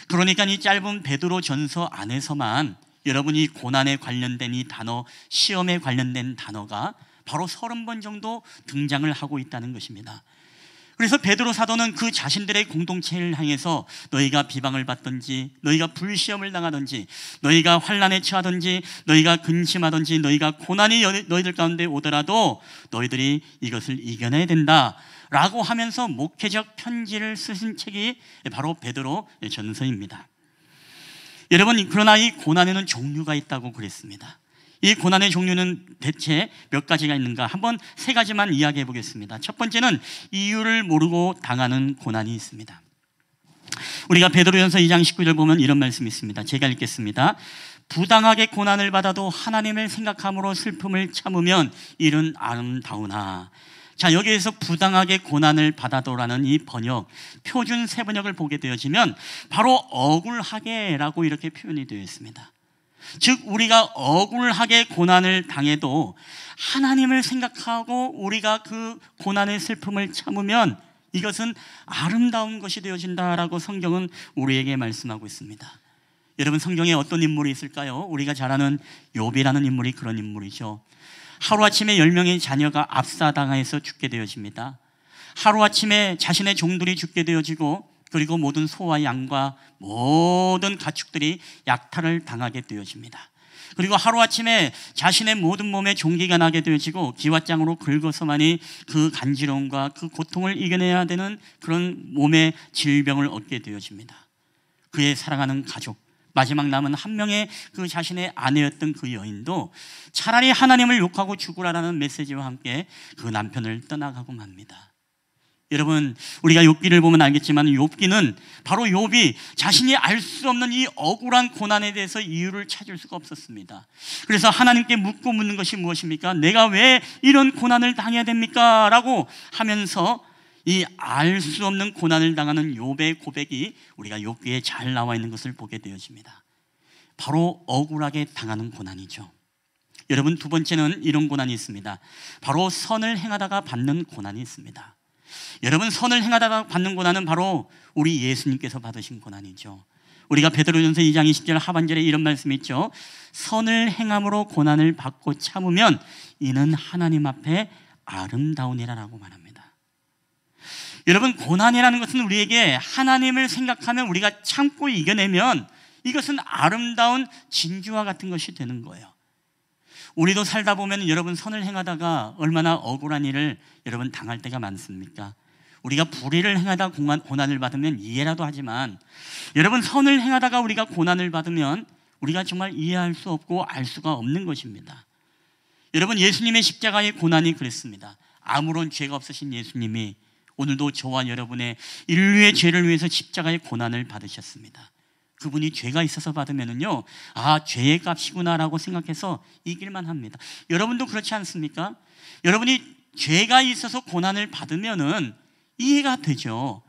그러니까 이 짧은 베드로 전서 안에서만 여러분이 고난에 관련된 이 단어, 시험에 관련된 단어가 바로 30번 정도 등장을 하고 있다는 것입니다. 그래서 베드로 사도는 그 자신들의 공동체를 향해서 너희가 비방을 받든지, 너희가 불시험을 당하든지, 너희가 환난에 처하든지, 너희가 근심하든지, 너희가 고난이 너희들 가운데 오더라도 너희들이 이것을 이겨내야 된다라고 하면서 목회적 편지를 쓰신 책이 바로 베드로 전서입니다. 여러분, 그러나 이 고난에는 종류가 있다고 그랬습니다. 이 고난의 종류는 대체 몇 가지가 있는가? 한번 세 가지만 이야기해 보겠습니다. 첫 번째는 이유를 모르고 당하는 고난이 있습니다. 우리가 베드로전서 2장 19절 보면 이런 말씀이 있습니다. 제가 읽겠습니다. 부당하게 고난을 받아도 하나님을 생각함으로 슬픔을 참으면 이는 아름다우나. 자, 여기에서 부당하게 고난을 받아도라는 이 번역, 표준 세번역을 보게 되어지면 바로 억울하게라고 이렇게 표현이 되어 있습니다. 즉, 우리가 억울하게 고난을 당해도 하나님을 생각하고 우리가 그 고난의 슬픔을 참으면 이것은 아름다운 것이 되어진다라고 성경은 우리에게 말씀하고 있습니다. 여러분, 성경에 어떤 인물이 있을까요? 우리가 잘 아는 욥이라는 인물이 그런 인물이죠. 하루아침에 10명의 자녀가 압사당해서 죽게 되어집니다. 하루아침에 자신의 종들이 죽게 되어지고, 그리고 모든 소와 양과 모든 가축들이 약탈을 당하게 되어집니다. 그리고 하루아침에 자신의 모든 몸에 종기가 나게 되어지고 기왓장으로 긁어서만이 그 간지러움과 그 고통을 이겨내야 되는 그런 몸의 질병을 얻게 되어집니다. 그의 사랑하는 가족, 마지막 남은 한 명의 그 자신의 아내였던 그 여인도 차라리 하나님을 욕하고 죽으라라는 메시지와 함께 그 남편을 떠나가고 맙니다. 여러분, 우리가 욥기를 보면 알겠지만 욥기는 바로 욥이 자신이 알 수 없는 이 억울한 고난에 대해서 이유를 찾을 수가 없었습니다. 그래서 하나님께 묻고 묻는 것이 무엇입니까? 내가 왜 이런 고난을 당해야 됩니까? 라고 하면서 이 알 수 없는 고난을 당하는 욥의 고백이 우리가 욥기에 잘 나와 있는 것을 보게 되어집니다. 바로 억울하게 당하는 고난이죠. 여러분, 두 번째는 이런 고난이 있습니다. 바로 선을 행하다가 받는 고난이 있습니다. 여러분, 선을 행하다가 받는 고난은 바로 우리 예수님께서 받으신 고난이죠. 우리가 베드로전서 2장 20절 하반절에 이런 말씀이 있죠. 선을 행함으로 고난을 받고 참으면 이는 하나님 앞에 아름다우니라라고 말합니다. 여러분, 고난이라는 것은 우리에게 하나님을 생각하면 우리가 참고 이겨내면 이것은 아름다운 진주와 같은 것이 되는 거예요. 우리도 살다 보면 여러분, 선을 행하다가 얼마나 억울한 일을 여러분 당할 때가 많습니까? 우리가 불의를 행하다 고난을 받으면 이해라도 하지만 여러분, 선을 행하다가 우리가 고난을 받으면 우리가 정말 이해할 수 없고 알 수가 없는 것입니다. 여러분, 예수님의 십자가의 고난이 그랬습니다. 아무런 죄가 없으신 예수님이 오늘도 저와 여러분의 인류의 죄를 위해서 십자가의 고난을 받으셨습니다. 그분이 죄가 있어서 받으면은요, 아, 죄의 값이구나라고 생각해서 이길만 합니다. 여러분도 그렇지 않습니까? 여러분이 죄가 있어서 고난을 받으면은 이해가 되죠.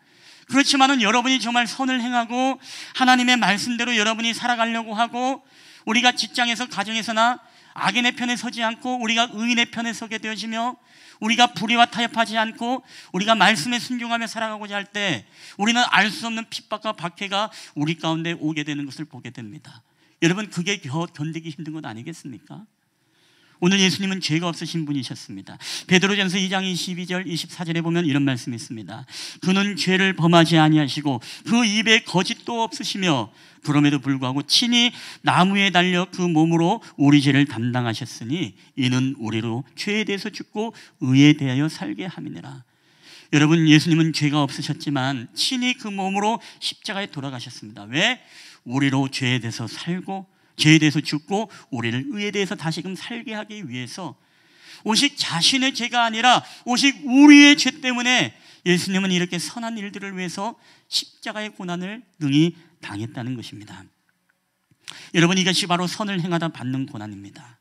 그렇지만은 여러분이 정말 선을 행하고 하나님의 말씀대로 여러분이 살아가려고 하고 우리가 직장에서 가정에서나 악인의 편에 서지 않고 우리가 의인의 편에 서게 되어지며 우리가 불의와 타협하지 않고 우리가 말씀에 순종하며 살아가고자 할 때 우리는 알 수 없는 핍박과 박해가 우리 가운데 오게 되는 것을 보게 됩니다. 여러분, 그게 견디기 힘든 것 아니겠습니까? 오늘 예수님은 죄가 없으신 분이셨습니다. 베드로전서 2장 22절 24절에 보면 이런 말씀이 있습니다. 그는 죄를 범하지 아니하시고 그 입에 거짓도 없으시며 그럼에도 불구하고 친히 나무에 달려 그 몸으로 우리 죄를 담당하셨으니 이는 우리로 죄에 대해서 죽고 의에 대하여 살게 함이니라. 여러분, 예수님은 죄가 없으셨지만 친히 그 몸으로 십자가에 돌아가셨습니다. 왜? 우리로 죄에 대해서 살고 죄에 대해서 죽고 우리를 의에 대해서 다시금 살게 하기 위해서 오직 자신의 죄가 아니라 오직 우리의 죄 때문에 예수님은 이렇게 선한 일들을 위해서 십자가의 고난을 능히 당했다는 것입니다. 여러분, 이것이 바로 선을 행하다 받는 고난입니다.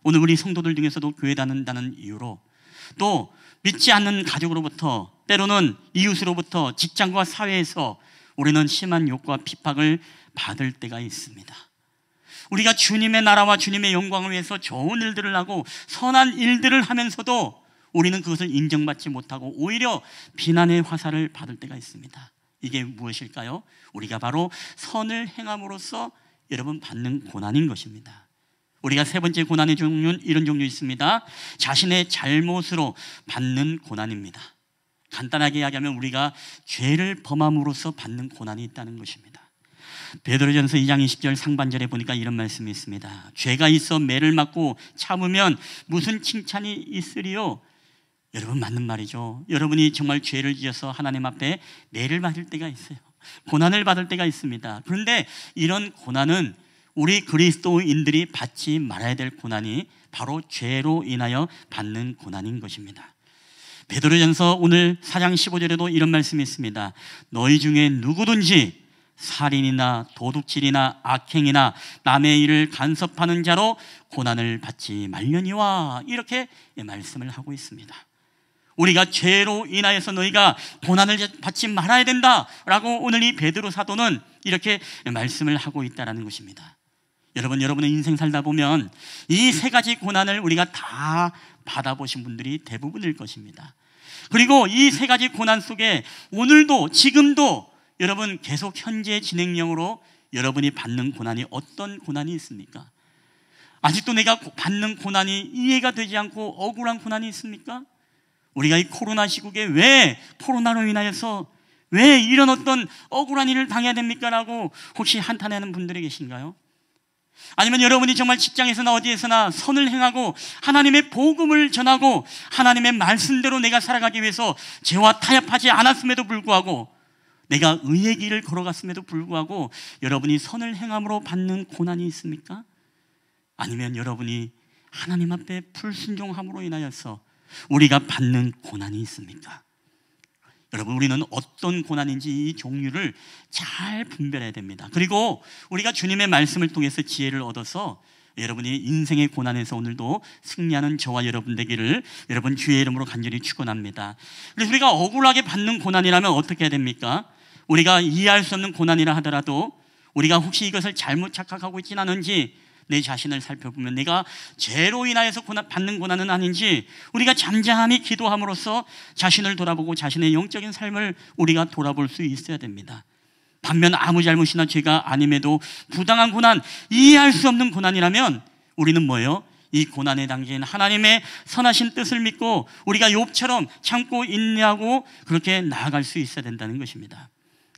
오늘 우리 성도들 중에서도 교회 다닌다는 이유로 또 믿지 않는 가족으로부터 때로는 이웃으로부터 직장과 사회에서 우리는 심한 욕과 핍박을 받을 때가 있습니다. 우리가 주님의 나라와 주님의 영광을 위해서 좋은 일들을 하고 선한 일들을 하면서도 우리는 그것을 인정받지 못하고 오히려 비난의 화살을 받을 때가 있습니다. 이게 무엇일까요? 우리가 바로 선을 행함으로써 여러분 받는 고난인 것입니다. 우리가 세 번째 고난의 종류는 이런 종류 있습니다. 자신의 잘못으로 받는 고난입니다. 간단하게 이야기하면 우리가 죄를 범함으로써 받는 고난이 있다는 것입니다. 베드로전서 2장 20절 상반절에 보니까 이런 말씀이 있습니다. 죄가 있어 매를 맞고 참으면 무슨 칭찬이 있으리요? 여러분, 맞는 말이죠. 여러분이 정말 죄를 지어서 하나님 앞에 매를 맞을 때가 있어요. 고난을 받을 때가 있습니다. 그런데 이런 고난은 우리 그리스도인들이 받지 말아야 될 고난이 바로 죄로 인하여 받는 고난인 것입니다. 베드로전서 오늘 4장 15절에도 이런 말씀이 있습니다. 너희 중에 누구든지 살인이나 도둑질이나 악행이나 남의 일을 간섭하는 자로 고난을 받지 말려니와, 이렇게 말씀을 하고 있습니다. 우리가 죄로 인하여서 너희가 고난을 받지 말아야 된다라고 오늘 이 베드로 사도는 이렇게 말씀을 하고 있다는 것입니다. 여러분, 여러분의 인생 살다 보면 이 세 가지 고난을 우리가 다 받아보신 분들이 대부분일 것입니다. 그리고 이 세 가지 고난 속에 오늘도 지금도 여러분 계속 현재 진행형으로 여러분이 받는 고난이 어떤 고난이 있습니까? 아직도 내가 받는 고난이 이해가 되지 않고 억울한 고난이 있습니까? 우리가 이 코로나 시국에 왜 코로나로 인하여서 왜 이런 어떤 억울한 일을 당해야 됩니까? 라고 혹시 한탄하는 분들이 계신가요? 아니면 여러분이 정말 직장에서나 어디에서나 선을 행하고 하나님의 복음을 전하고 하나님의 말씀대로 내가 살아가기 위해서 죄와 타협하지 않았음에도 불구하고 내가 의의 길을 걸어갔음에도 불구하고 여러분이 선을 행함으로 받는 고난이 있습니까? 아니면 여러분이 하나님 앞에 불순종함으로 인하여서 우리가 받는 고난이 있습니까? 여러분, 우리는 어떤 고난인지 이 종류를 잘 분별해야 됩니다. 그리고 우리가 주님의 말씀을 통해서 지혜를 얻어서 여러분이 인생의 고난에서 오늘도 승리하는 저와 여러분 되기를 여러분 주의 이름으로 간절히 축원합니다. 그래서 우리가 억울하게 받는 고난이라면 어떻게 해야 됩니까? 우리가 이해할 수 없는 고난이라 하더라도 우리가 혹시 이것을 잘못 착각하고 있지는 않은지 내 자신을 살펴보면 내가 죄로 인하여서 받는 고난은 아닌지 우리가 잠잠히 기도함으로써 자신을 돌아보고 자신의 영적인 삶을 우리가 돌아볼 수 있어야 됩니다. 반면 아무 잘못이나 죄가 아님에도 부당한 고난, 이해할 수 없는 고난이라면 우리는 뭐예요? 이 고난의 당시에는 하나님의 선하신 뜻을 믿고 우리가 욥처럼 참고 인내하고 그렇게 나아갈 수 있어야 된다는 것입니다.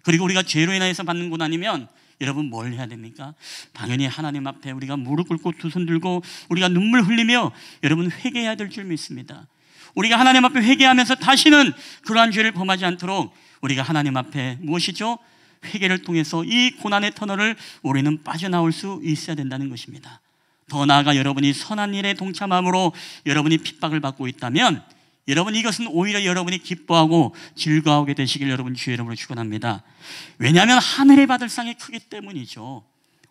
그리고 우리가 죄로 인하여서 받는 고난이면 여러분 뭘 해야 됩니까? 당연히 하나님 앞에 우리가 무릎 꿇고 두 손 들고 우리가 눈물 흘리며 여러분 회개해야 될 줄 믿습니다. 우리가 하나님 앞에 회개하면서 다시는 그러한 죄를 범하지 않도록 우리가 하나님 앞에 무엇이죠? 회개를 통해서 이 고난의 터널을 우리는 빠져나올 수 있어야 된다는 것입니다. 더 나아가 여러분이 선한 일에 동참함으로 여러분이 핍박을 받고 있다면 여러분 이것은 오히려 여러분이 기뻐하고 즐거워하게 되시길 여러분 주의 이름으로 축원합니다. 왜냐하면 하늘에 받을 상이 크기 때문이죠.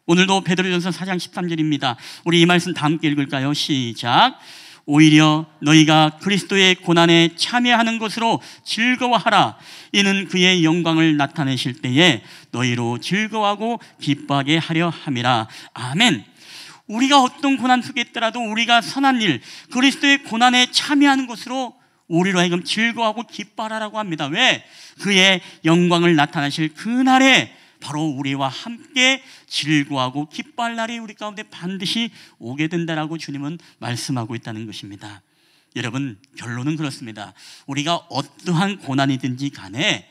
오늘도 베드로전서 4장 13절입니다. 우리 이 말씀 다 함께 읽을까요? 시작. 오히려 너희가 그리스도의 고난에 참여하는 것으로 즐거워하라. 이는 그의 영광을 나타내실 때에 너희로 즐거워하고 기뻐하게 하려 함이라. 아멘. 우리가 어떤 고난 속에 있더라도 우리가 선한 일, 그리스도의 고난에 참여하는 것으로 우리로 하여금 즐거워하고 기뻐하라고 합니다. 왜? 그의 영광을 나타내실 그날에 바로 우리와 함께 즐거워하고 기뻐할 날이 우리 가운데 반드시 오게 된다라고 주님은 말씀하고 있다는 것입니다. 여러분, 결론은 그렇습니다. 우리가 어떠한 고난이든지 간에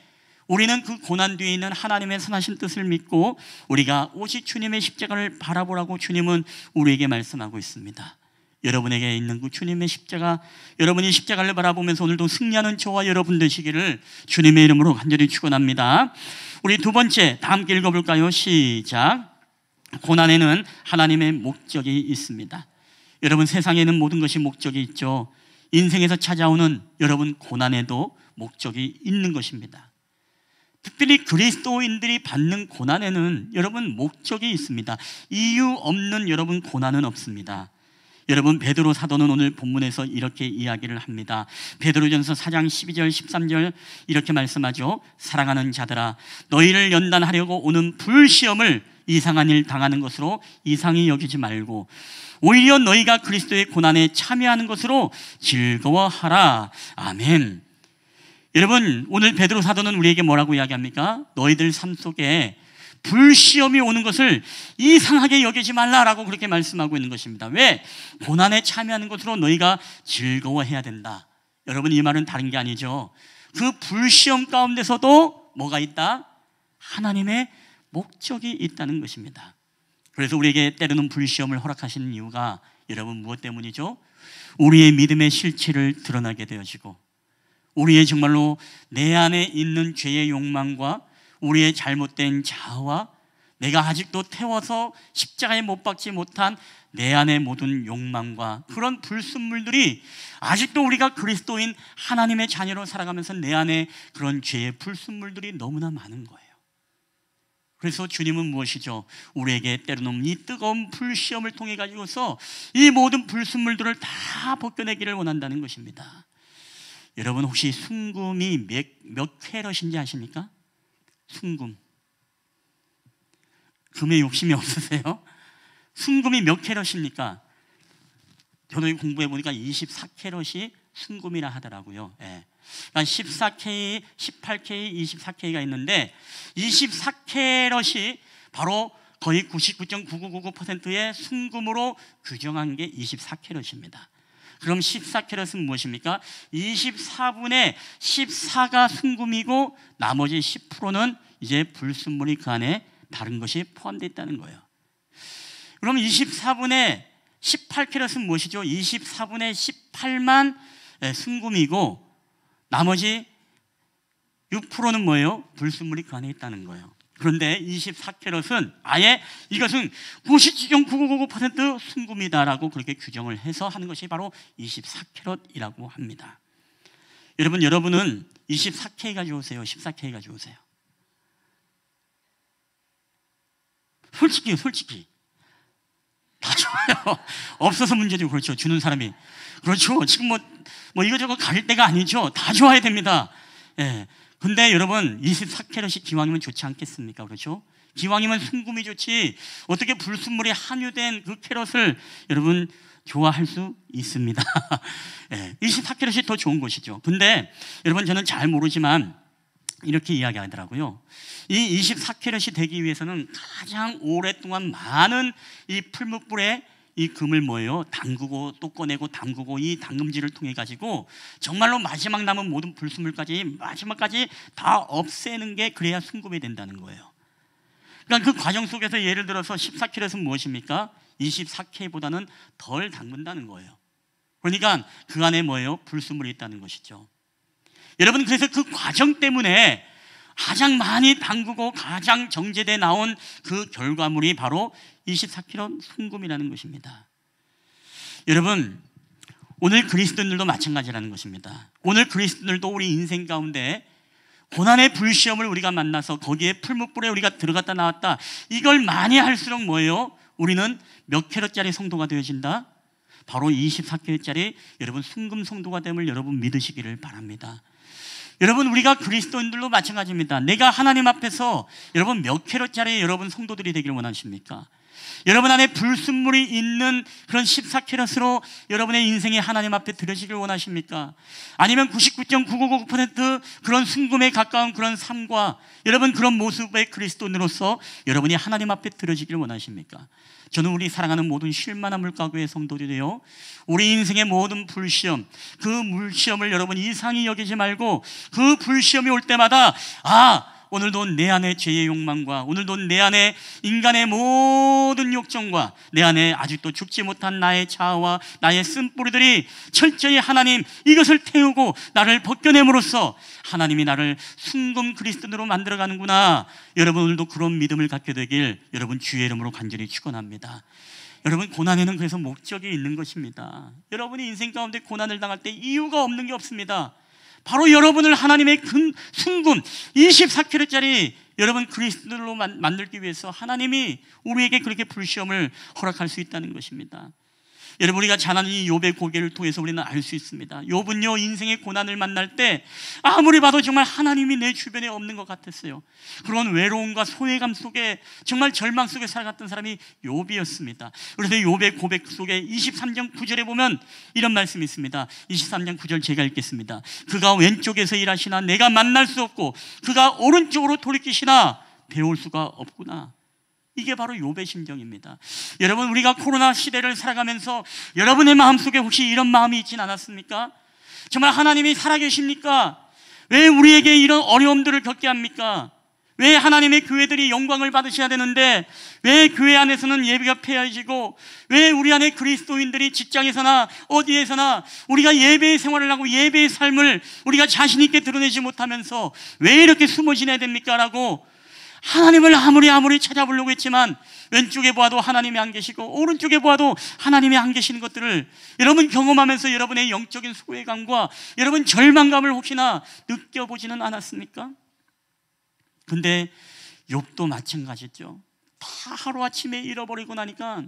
우리는 그 고난 뒤에 있는 하나님의 선하신 뜻을 믿고 우리가 오직 주님의 십자가를 바라보라고 주님은 우리에게 말씀하고 있습니다. 여러분에게 있는 그 주님의 십자가, 여러분이 십자가를 바라보면서 오늘도 승리하는 저와 여러분 되시기를 주님의 이름으로 간절히 축원합니다. 우리 두 번째 다 함께 읽어볼까요? 시작. 고난에는 하나님의 목적이 있습니다. 여러분, 세상에는 모든 것이 목적이 있죠. 인생에서 찾아오는 여러분 고난에도 목적이 있는 것입니다. 특별히 그리스도인들이 받는 고난에는 여러분 목적이 있습니다. 이유 없는 여러분 고난은 없습니다. 여러분, 베드로 사도는 오늘 본문에서 이렇게 이야기를 합니다. 베드로전서 4장 12절 13절 이렇게 말씀하죠. 사랑하는 자들아, 너희를 연단하려고 오는 불시험을 이상한 일 당하는 것으로 이상히 여기지 말고 오히려 너희가 그리스도의 고난에 참여하는 것으로 즐거워하라. 아멘. 여러분, 오늘 베드로 사도는 우리에게 뭐라고 이야기합니까? 너희들 삶 속에 불시험이 오는 것을 이상하게 여기지 말라라고 그렇게 말씀하고 있는 것입니다. 왜? 고난에 참여하는 것으로 너희가 즐거워해야 된다. 여러분, 이 말은 다른 게 아니죠. 그 불시험 가운데서도 뭐가 있다? 하나님의 목적이 있다는 것입니다. 그래서 우리에게 때로는 불시험을 허락하시는 이유가 여러분 무엇 때문이죠? 우리의 믿음의 실체를 드러나게 되어지고 우리의 정말로 내 안에 있는 죄의 욕망과 우리의 잘못된 자아와 내가 아직도 태워서 십자가에 못 박지 못한 내 안의 모든 욕망과 그런 불순물들이 아직도 우리가 그리스도인 하나님의 자녀로 살아가면서 내 안에 그런 죄의 불순물들이 너무나 많은 거예요. 그래서 주님은 무엇이죠? 우리에게 때로는 이 뜨거운 불시험을 통해 가지고서 이 모든 불순물들을 다 벗겨내기를 원한다는 것입니다. 여러분, 혹시 순금이 몇 캐럿인지 아십니까? 순금. 금에 욕심이 없으세요? 순금이 몇 캐럿입니까? 저도 공부해 보니까 24캐럿이 순금이라 하더라고요. 예. 그러니까 14K, 18K, 24K가 있는데 24캐럿이 바로 거의 99.9999%의 순금으로 규정한 게 24캐럿입니다. 그럼 14캐럿은 무엇입니까? 24분의 14가 순금이고 나머지 10%는 이제 불순물이 그 안에 다른 것이 포함되어 있다는 거예요. 그럼 24분의 18캐럿은 무엇이죠? 24분의 18만 순금이고 나머지 6%는 뭐예요? 불순물이 그 안에 있다는 거예요. 그런데 24캐럿은 아예 이것은 99.9999% 순금이다라고 그렇게 규정을 해서 하는 것이 바로 24캐럿이라고 합니다. 여러분은 24K 가져오세요? 14K 가져오세요? 솔직히 다 좋아요. 없어서 문제죠. 그렇죠. 주는 사람이. 그렇죠. 지금 뭐 이거저거 가릴 때가 아니죠. 다 좋아야 됩니다. 예. 근데 여러분 24캐럿이 기왕이면 좋지 않겠습니까? 그렇죠? 기왕이면 순금이 좋지 어떻게 불순물이 함유된 그 캐럿을 여러분 좋아할 수 있습니다. 네, 24캐럿이 더 좋은 것이죠. 근데 여러분 저는 잘 모르지만 이렇게 이야기하더라고요. 이 24캐럿이 되기 위해서는 가장 오랫동안 많은 이 풀무불에 이 금을 뭐예요? 담그고 또 꺼내고 담그고 이 담금질을 통해 가지고 정말로 마지막 남은 모든 불순물까지 마지막까지 다 없애는 게 그래야 순금이 된다는 거예요. 그러니까 그 과정 속에서 예를 들어서 14캐럿은 무엇입니까? 24K보다는 덜 담근다는 거예요. 그러니까 그 안에 뭐예요? 불순물이 있다는 것이죠. 여러분 그래서 그 과정 때문에 가장 많이 담그고 가장 정제돼 나온 그 결과물이 바로 24캐럿 순금이라는 것입니다. 여러분 오늘 그리스도인들도 마찬가지라는 것입니다. 오늘 그리스도인들도 우리 인생 가운데 고난의 불시험을 우리가 만나서 거기에 풀무불에 우리가 들어갔다 나왔다 이걸 많이 할수록 뭐예요? 우리는 몇 캐럿짜리 성도가 되어진다? 바로 24캐럿짜리 여러분 순금 성도가 됨을 여러분 믿으시기를 바랍니다. 여러분 우리가 그리스도인들로 마찬가지입니다. 내가 하나님 앞에서 여러분 몇 캐럿짜리 여러분 성도들이 되기를 원하십니까? 여러분 안에 불순물이 있는 그런 14캐럿으로 여러분의 인생이 하나님 앞에 드려지길 원하십니까? 아니면 99.999% 그런 순금에 가까운 그런 삶과 여러분 그런 모습의 그리스도인으로서 여러분이 하나님 앞에 드려지길 원하십니까? 저는 우리 사랑하는 모든 쉴만한 물가교회 성도들이요, 우리 인생의 모든 불시험, 그 물시험을 여러분 이상히 여기지 말고 그 불시험이 올 때마다 오늘도 내 안에 죄의 욕망과 오늘도 내 안에 인간의 모든 욕정과 내 안에 아직도 죽지 못한 나의 자아와 나의 쓴뿌리들이 철저히 하나님 이것을 태우고 나를 벗겨냄으로써 하나님이 나를 순금 그리스도인으로 만들어가는구나. 여러분 오늘도 그런 믿음을 갖게 되길 여러분 주의 이름으로 간절히 축원합니다. 여러분 고난에는 그래서 목적이 있는 것입니다. 여러분이 인생 가운데 고난을 당할 때 이유가 없는 게 없습니다. 바로 여러분을 하나님의 순금 24캐럿짜리 여러분 그리스도로 만들기 위해서 하나님이 우리에게 그렇게 불시험을 허락할 수 있다는 것입니다. 여러분 우리가 잘 아는 이 욥의 고개를 통해서 우리는 알 수 있습니다. 욥은요 인생의 고난을 만날 때 아무리 봐도 정말 하나님이 내 주변에 없는 것 같았어요. 그런 외로움과 소외감 속에 정말 절망 속에 살아갔던 사람이 욥이었습니다. 그래서 욥의 고백 속에 23장 9절에 보면 이런 말씀이 있습니다. 23장 9절 제가 읽겠습니다. 그가 왼쪽에서 일하시나 내가 만날 수 없고 그가 오른쪽으로 돌이키시나 배울 수가 없구나. 이게 바로 욥의 심정입니다. 여러분 우리가 코로나 시대를 살아가면서 여러분의 마음속에 혹시 이런 마음이 있진 않았습니까? 정말 하나님이 살아계십니까? 왜 우리에게 이런 어려움들을 겪게 합니까? 왜 하나님의 교회들이 영광을 받으셔야 되는데 왜 교회 안에서는 예배가 폐해지고 왜 우리 안에 그리스도인들이 직장에서나 어디에서나 우리가 예배의 생활을 하고 예배의 삶을 우리가 자신 있게 드러내지 못하면서 왜 이렇게 숨어 지내야 됩니까? 라고 하나님을 아무리 찾아보려고 했지만 왼쪽에 보아도 하나님이 안 계시고 오른쪽에 보아도 하나님이 안 계시는 것들을 여러분 경험하면서 여러분의 영적인 소외감과 여러분 절망감을 혹시나 느껴보지는 않았습니까? 근데 욥도 마찬가지죠. 다 하루아침에 잃어버리고 나니까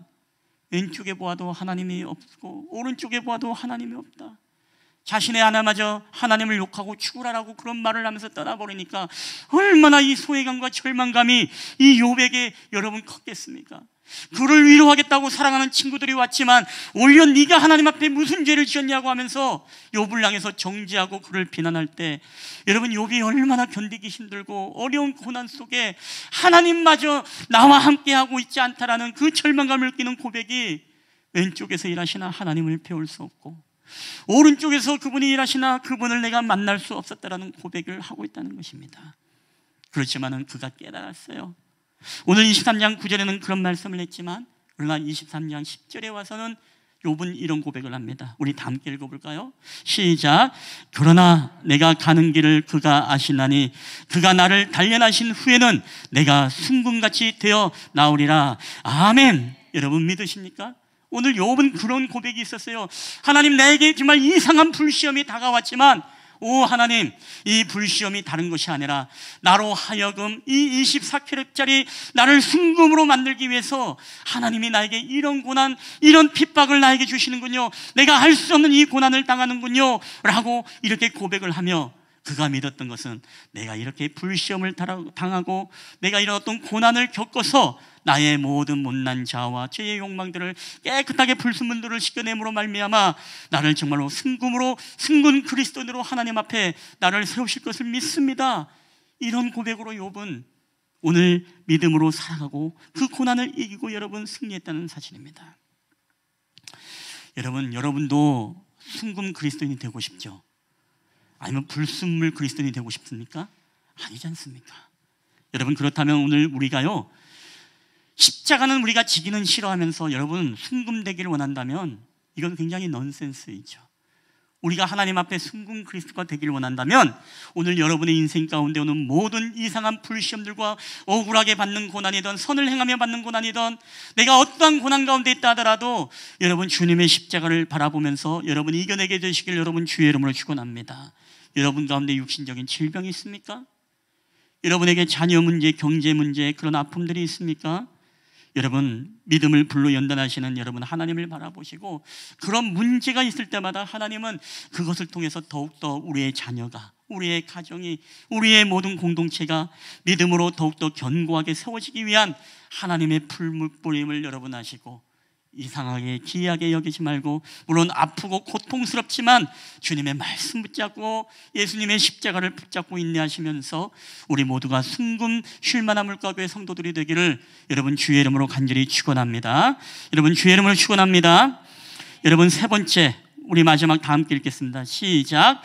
왼쪽에 보아도 하나님이 없고 오른쪽에 보아도 하나님이 없다. 자신의 아내마저 하나님을 욕하고 죽으라라고 그런 말을 하면서 떠나버리니까 얼마나 이 소외감과 절망감이 이 욥에게 여러분 컸겠습니까? 그를 위로하겠다고 사랑하는 친구들이 왔지만 오히려 네가 하나님 앞에 무슨 죄를 지었냐고 하면서 욥을 향해서 정죄하고 그를 비난할 때 여러분 욥이 얼마나 견디기 힘들고 어려운 고난 속에 하나님마저 나와 함께하고 있지 않다라는 그 절망감을 느끼는 고백이 왼쪽에서 일하시나 하나님을 배울 수 없고 오른쪽에서 그분이 일하시나 그분을 내가 만날 수 없었다라는 고백을 하고 있다는 것입니다. 그렇지만은 그가 깨달았어요. 오늘 23장 9절에는 그런 말씀을 했지만 그러나 23장 10절에 와서는 욥은 이런 고백을 합니다. 우리 다 함께 읽어볼까요? 시작. 그러나 내가 가는 길을 그가 아시나니 그가 나를 단련하신 후에는 내가 순금같이 되어 나오리라. 아멘. 여러분 믿으십니까? 오늘 욥은 그런 고백이 있었어요. 하나님 나에게 정말 이상한 불시험이 다가왔지만 오 하나님 이 불시험이 다른 것이 아니라 나로 하여금 이 24캐럿짜리 나를 순금으로 만들기 위해서 하나님이 나에게 이런 고난 이런 핍박을 나에게 주시는군요. 내가 할 수 없는 이 고난을 당하는군요 라고 이렇게 고백을 하며 그가 믿었던 것은 내가 이렇게 불시험을 당하고 내가 이런 어떤 고난을 겪어서 나의 모든 못난 자아와 죄의 욕망들을 깨끗하게 불순물들을 씻겨냄으로 말미암아 나를 정말로 승군 그리스도인으로 하나님 앞에 나를 세우실 것을 믿습니다. 이런 고백으로 욥은 오늘 믿음으로 살아가고 그 고난을 이기고 여러분 승리했다는 사실입니다. 여러분도 순금 그리스도인이 되고 싶죠? 아니면 불순물 그리스도인이 되고 싶습니까? 아니지 않습니까? 여러분, 그렇다면 오늘 우리가요, 십자가는 우리가 지기는 싫어하면서 여러분 순금되기를 원한다면 이건 굉장히 넌센스이죠. 우리가 하나님 앞에 순금 그리스도가 되기를 원한다면 오늘 여러분의 인생 가운데 오는 모든 이상한 불시험들과 억울하게 받는 고난이든 선을 행하며 받는 고난이든 내가 어떠한 고난 가운데 있다 하더라도 여러분 주님의 십자가를 바라보면서 여러분이 이겨내게 되시길 여러분 주의 이름으로 축원합니다. 여러분 가운데 육신적인 질병이 있습니까? 여러분에게 자녀 문제, 경제 문제, 그런 아픔들이 있습니까? 여러분 믿음을 불로 연단하시는 여러분 하나님을 바라보시고 그런 문제가 있을 때마다 하나님은 그것을 통해서 더욱더 우리의 자녀가, 우리의 가정이, 우리의 모든 공동체가 믿음으로 더욱더 견고하게 세워지기 위한 하나님의 풀무불임을 여러분 하시고 이상하게 기이하게 여기지 말고 물론 아프고 고통스럽지만 주님의 말씀 붙잡고 예수님의 십자가를 붙잡고 인내하시면서 우리 모두가 순금 쉴만한 물가교의 성도들이 되기를 여러분 주의 이름으로 간절히 축원합니다. 여러분 주의 이름으로 축원합니다. 여러분 세 번째, 우리 마지막 다 함께 읽겠습니다. 시작.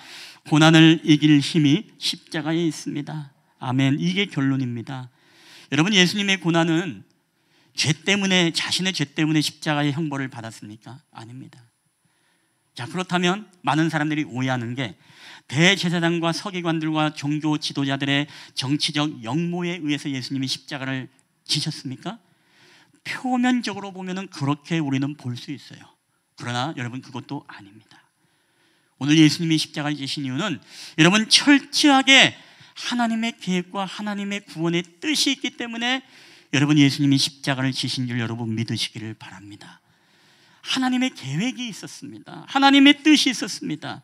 고난을 이길 힘이 십자가에 있습니다. 아멘. 이게 결론입니다. 여러분 예수님의 고난은 자신의 죄 때문에 십자가의 형벌을 받았습니까? 아닙니다. 자, 그렇다면 많은 사람들이 오해하는 게 대제사장과 서기관들과 종교 지도자들의 정치적 역모에 의해서 예수님이 십자가를 지셨습니까? 표면적으로 보면은 그렇게 우리는 볼 수 있어요. 그러나 여러분 그것도 아닙니다. 오늘 예수님이 십자가를 지신 이유는 여러분 철저하게 하나님의 계획과 하나님의 구원의 뜻이 있기 때문에 여러분 예수님이 십자가를 지신 줄 여러분 믿으시기를 바랍니다. 하나님의 계획이 있었습니다. 하나님의 뜻이 있었습니다.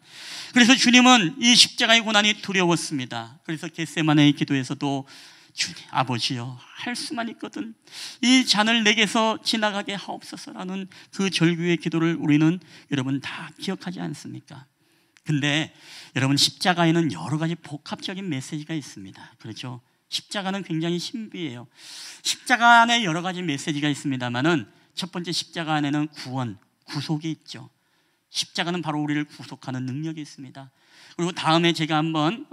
그래서 주님은 이 십자가의 고난이 두려웠습니다. 그래서 겟세마네의 기도에서도 주님 아버지여 할 수만 있거든 이 잔을 내게서 지나가게 하옵소서라는 그 절규의 기도를 우리는 여러분 다 기억하지 않습니까? 근데 여러분 십자가에는 여러 가지 복합적인 메시지가 있습니다. 그렇죠? 십자가는 굉장히 신비해요. 십자가 안에 여러 가지 메시지가 있습니다만은 첫 번째 십자가 안에는 구원, 구속이 있죠. 십자가는 바로 우리를 구속하는 능력이 있습니다. 그리고 다음에 제가 한번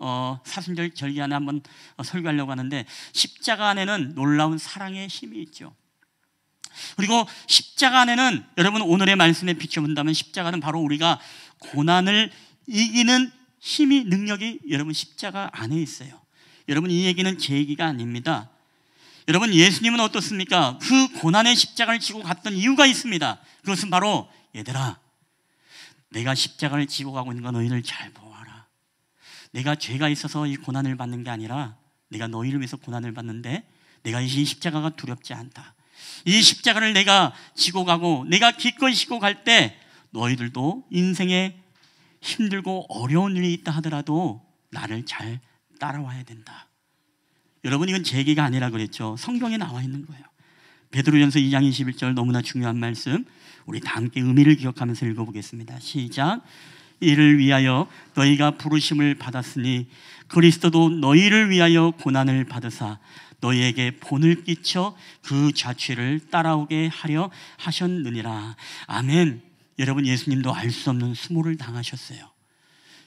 사순절 절기 안에 한번 설교하려고 하는데 십자가 안에는 놀라운 사랑의 힘이 있죠. 그리고 십자가 안에는 여러분 오늘의 말씀에 비춰본다면 십자가는 바로 우리가 고난을 이기는 힘이, 능력이 여러분 십자가 안에 있어요. 여러분 이 얘기는 제 얘기가 아닙니다. 여러분 예수님은 어떻습니까? 그 고난의 십자가를 지고 갔던 이유가 있습니다. 그것은 바로 얘들아 내가 십자가를 지고 가고 있는 거 너희들 잘 보아라. 내가 죄가 있어서 이 고난을 받는 게 아니라 내가 너희를 위해서 고난을 받는데 내가 이 십자가가 두렵지 않다. 이 십자가를 내가 지고 가고 내가 기꺼이 지고 갈 때 너희들도 인생에 힘들고 어려운 일이 있다 하더라도 나를 잘 따라와야 된다. 여러분 이건 제 얘기가 아니라 그랬죠. 성경에 나와 있는 거예요. 베드로전서 2장 21절 너무나 중요한 말씀 우리 다 함께 의미를 기억하면서 읽어보겠습니다. 시작. 이를 위하여 너희가 부르심을 받았으니 그리스도도 너희를 위하여 고난을 받으사 너희에게 본을 끼쳐 그 자취를 따라오게 하려 하셨느니라. 아멘. 여러분 예수님도 알 수 없는 수모를 당하셨어요.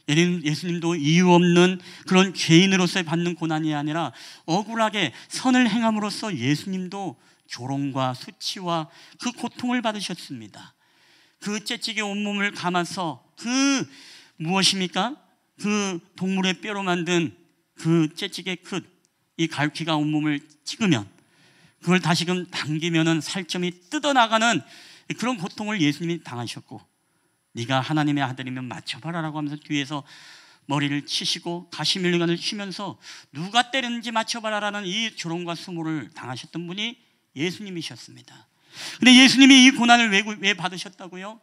예수님도 이유 없는 그런 죄인으로서 받는 고난이 아니라 억울하게 선을 행함으로써 예수님도 조롱과 수치와 그 고통을 받으셨습니다. 그 째찌개 온몸을 감아서 그 무엇입니까? 그 동물의 뼈로 만든 그 째찌개 끝, 이 갈퀴가 온몸을 찍으면 그걸 다시금 당기면은 살점이 뜯어나가는 그런 고통을 예수님이 당하셨고 네가 하나님의 아들이면 맞춰봐라라고 하면서 뒤에서 머리를 치시고 가시밀리관을 치면서 누가 때렸는지 맞춰봐라라는 이 조롱과 수모를 당하셨던 분이 예수님이셨습니다. 근데 예수님이 이 고난을 왜 받으셨다고요?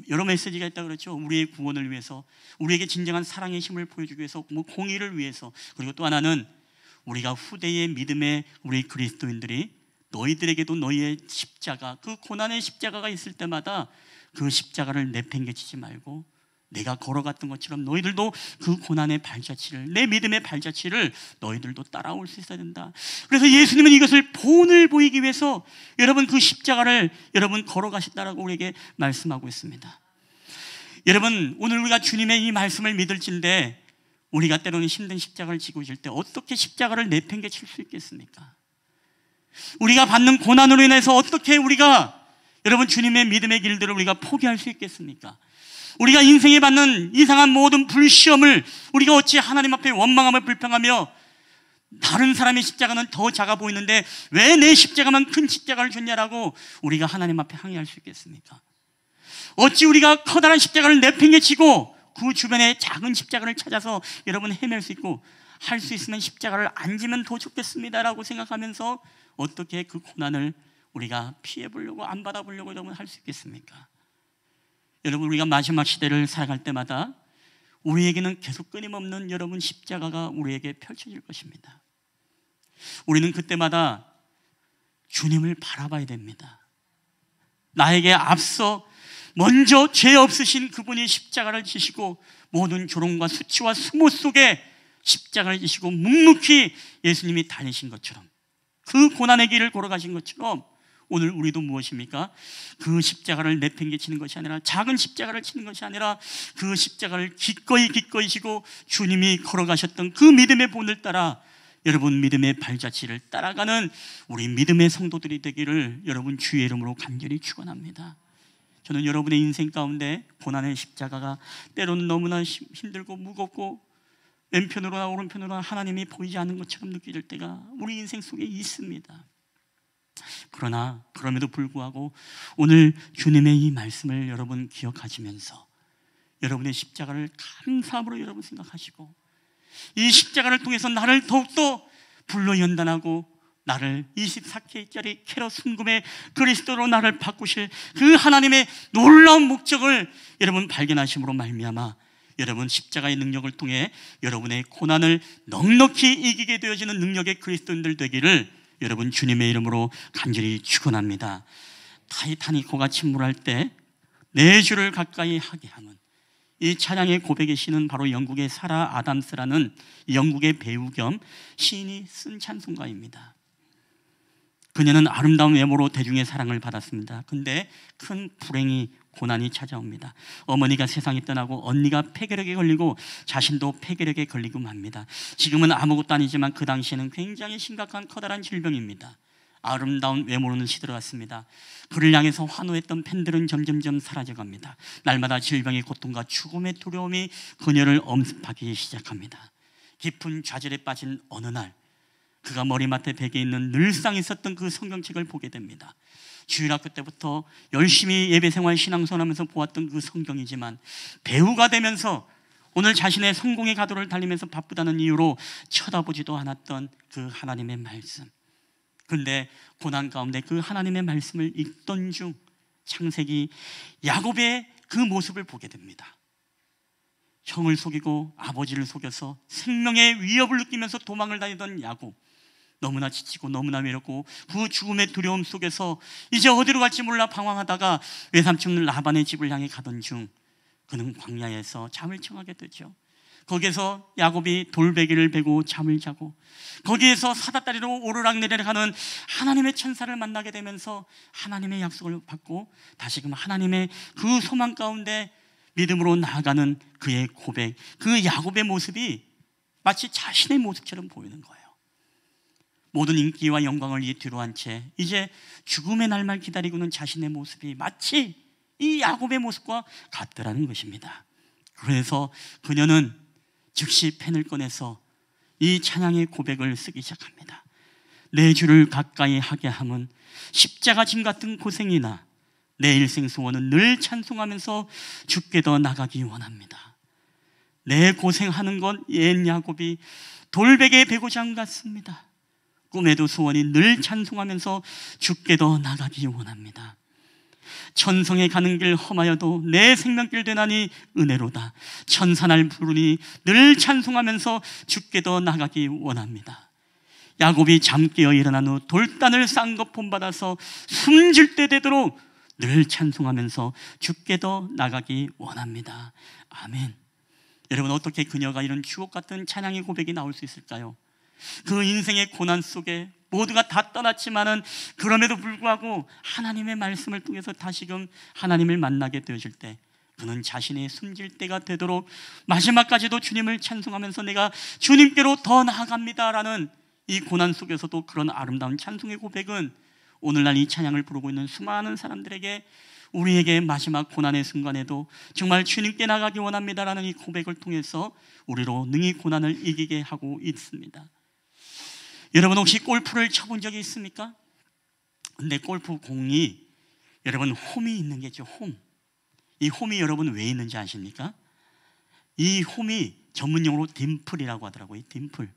여러 메시지가 있다고 그랬죠. 우리의 구원을 위해서, 우리에게 진정한 사랑의 힘을 보여주기 위해서, 공의를 위해서, 그리고 또 하나는 우리가 후대의 믿음의 우리 그리스도인들이 너희들에게도 너희의 십자가, 그 고난의 십자가가 있을 때마다 그 십자가를 내팽개치지 말고 내가 걸어갔던 것처럼 너희들도 그 고난의 발자취를, 내 믿음의 발자취를 너희들도 따라올 수 있어야 된다. 그래서 예수님은 이것을 본을 보이기 위해서 여러분 그 십자가를 여러분 걸어가셨다라고 우리에게 말씀하고 있습니다. 여러분, 오늘 우리가 주님의 이 말씀을 믿을진데 우리가 때로는 힘든 십자가를 지고 있을 때 어떻게 십자가를 내팽개칠 수 있겠습니까? 우리가 받는 고난으로 인해서 어떻게 우리가 여러분 주님의 믿음의 길들을 우리가 포기할 수 있겠습니까? 우리가 인생에 받는 이상한 모든 불시험을 우리가 어찌 하나님 앞에 원망하며 불평하며 다른 사람의 십자가는 더 작아 보이는데 왜 내 십자가만 큰 십자가를 줬냐라고 우리가 하나님 앞에 항의할 수 있겠습니까? 어찌 우리가 커다란 십자가를 내팽개치고 그 주변에 작은 십자가를 찾아서 여러분 헤맬 수 있고, 할 수 있으면 십자가를 안 지면 더 좋겠습니다라고 생각하면서 어떻게 그 고난을 우리가 피해보려고, 안 받아보려고 여러분 할 수 있겠습니까? 여러분, 우리가 마지막 시대를 살아갈 때마다 우리에게는 계속 끊임없는 여러분 십자가가 우리에게 펼쳐질 것입니다. 우리는 그때마다 주님을 바라봐야 됩니다. 나에게 앞서 먼저 죄 없으신 그분이 십자가를 지시고 모든 조롱과 수치와 수모 속에 십자가를 지시고 묵묵히 예수님이 달리신 것처럼, 그 고난의 길을 걸어가신 것처럼 오늘 우리도 무엇입니까? 그 십자가를 내팽개치는 것이 아니라, 작은 십자가를 치는 것이 아니라 그 십자가를 기꺼이 지고 주님이 걸어가셨던 그 믿음의 본을 따라 여러분 믿음의 발자취를 따라가는 우리 믿음의 성도들이 되기를 여러분 주의 이름으로 간절히 축원합니다. 저는 여러분의 인생 가운데 고난의 십자가가 때로는 너무나 힘들고 무겁고 왼편으로나 오른편으로나 하나님이 보이지 않는 것처럼 느껴질 때가 우리 인생 속에 있습니다. 그러나 그럼에도 불구하고 오늘 주님의 이 말씀을 여러분 기억하시면서 여러분의 십자가를 감사함으로 여러분 생각하시고, 이 십자가를 통해서 나를 더욱더 불러 연단하고 나를 24K짜리 캐럿 순금의 그리스도로 나를 바꾸실 그 하나님의 놀라운 목적을 여러분 발견하심으로 말미암아 여러분 십자가의 능력을 통해 여러분의 고난을 넉넉히 이기게 되어지는 능력의 그리스도인들 되기를 여러분 주님의 이름으로 간절히 축원합니다. 타이타닉호가 침몰할 때 내 주를 가까이 하게 함은, 이 찬양의 고백의 시는 바로 영국의 사라 아담스라는 영국의 배우 겸 시인이 쓴 찬송가입니다. 그녀는 아름다운 외모로 대중의 사랑을 받았습니다. 근데 큰 불행이, 고난이 찾아옵니다. 어머니가 세상에 떠나고 언니가 폐결핵에 걸리고 자신도 폐결핵에 걸리고 맙니다. 지금은 아무것도 아니지만 그 당시에는 굉장히 심각한 커다란 질병입니다. 아름다운 외모로는 시들어갔습니다. 그를 향해서 환호했던 팬들은 점점점 사라져갑니다. 날마다 질병의 고통과 죽음의 두려움이 그녀를 엄습하기 시작합니다. 깊은 좌절에 빠진 어느 날 그가 머리맡에 베개 있는 늘상 있었던 그 성경책을 보게 됩니다. 주일학교 때부터 열심히 예배생활 신앙생활하면서 보았던 그 성경이지만 배우가 되면서 오늘 자신의 성공의 가도를 달리면서 바쁘다는 이유로 쳐다보지도 않았던 그 하나님의 말씀. 그런데 고난 가운데 그 하나님의 말씀을 읽던 중 창세기 야곱의 그 모습을 보게 됩니다. 형을 속이고 아버지를 속여서 생명의 위협을 느끼면서 도망을 다니던 야곱, 너무나 지치고 너무나 외롭고 그 죽음의 두려움 속에서 이제 어디로 갈지 몰라 방황하다가 외삼촌 라반의 집을 향해 가던 중 그는 광야에서 잠을 청하게 되죠. 거기에서 야곱이 돌베개를 베고 잠을 자고 거기에서 사다다리로 오르락내리락 하는 하나님의 천사를 만나게 되면서 하나님의 약속을 받고 다시금 하나님의 그 소망 가운데 믿음으로 나아가는 그의 고백, 그 야곱의 모습이 마치 자신의 모습처럼 보이는 거예요. 모든 인기와 영광을 이 뒤로 한 채 이제 죽음의 날만 기다리고는 자신의 모습이 마치 이 야곱의 모습과 같더라는 것입니다. 그래서 그녀는 즉시 펜을 꺼내서 이 찬양의 고백을 쓰기 시작합니다. 내 주를 가까이 하게 함은 십자가 짐 같은 고생이나 내 일생 소원은 늘 찬송하면서 주께 더 나가기 원합니다. 내 고생하는 건 옛 야곱이 돌베개에 베고 잠 같습니다. 꿈에도 소원이 늘 찬송하면서 주께 더 나가기 원합니다. 천성에 가는 길 험하여도 내 생명길 되나니 은혜로다. 천사날 부르니 늘 찬송하면서 주께 더 나가기 원합니다. 야곱이 잠 깨어 일어난 후 돌단을 싼 것 본받아서 숨질 때 되도록 늘 찬송하면서 주께 더 나가기 원합니다. 아멘. 여러분, 어떻게 그녀가 이런 주옥 같은 찬양의 고백이 나올 수 있을까요? 그 인생의 고난 속에 모두가 다 떠났지만은 그럼에도 불구하고 하나님의 말씀을 통해서 다시금 하나님을 만나게 되어질 때 그는 자신의 숨질 때가 되도록 마지막까지도 주님을 찬송하면서 내가 주님께로 더 나아갑니다라는 이 고난 속에서도 그런 아름다운 찬송의 고백은 오늘날 이 찬양을 부르고 있는 수많은 사람들에게, 우리에게 마지막 고난의 순간에도 정말 주님께 나가기 원합니다라는 이 고백을 통해서 우리로 능히 고난을 이기게 하고 있습니다. 여러분, 혹시 골프를 쳐본 적이 있습니까? 근데 골프 공이 여러분 홈이 있는 게죠. 홈. 이 홈이 여러분 왜 있는지 아십니까? 이 홈이 전문용어로 딤플이라고 하더라고요. 딤플.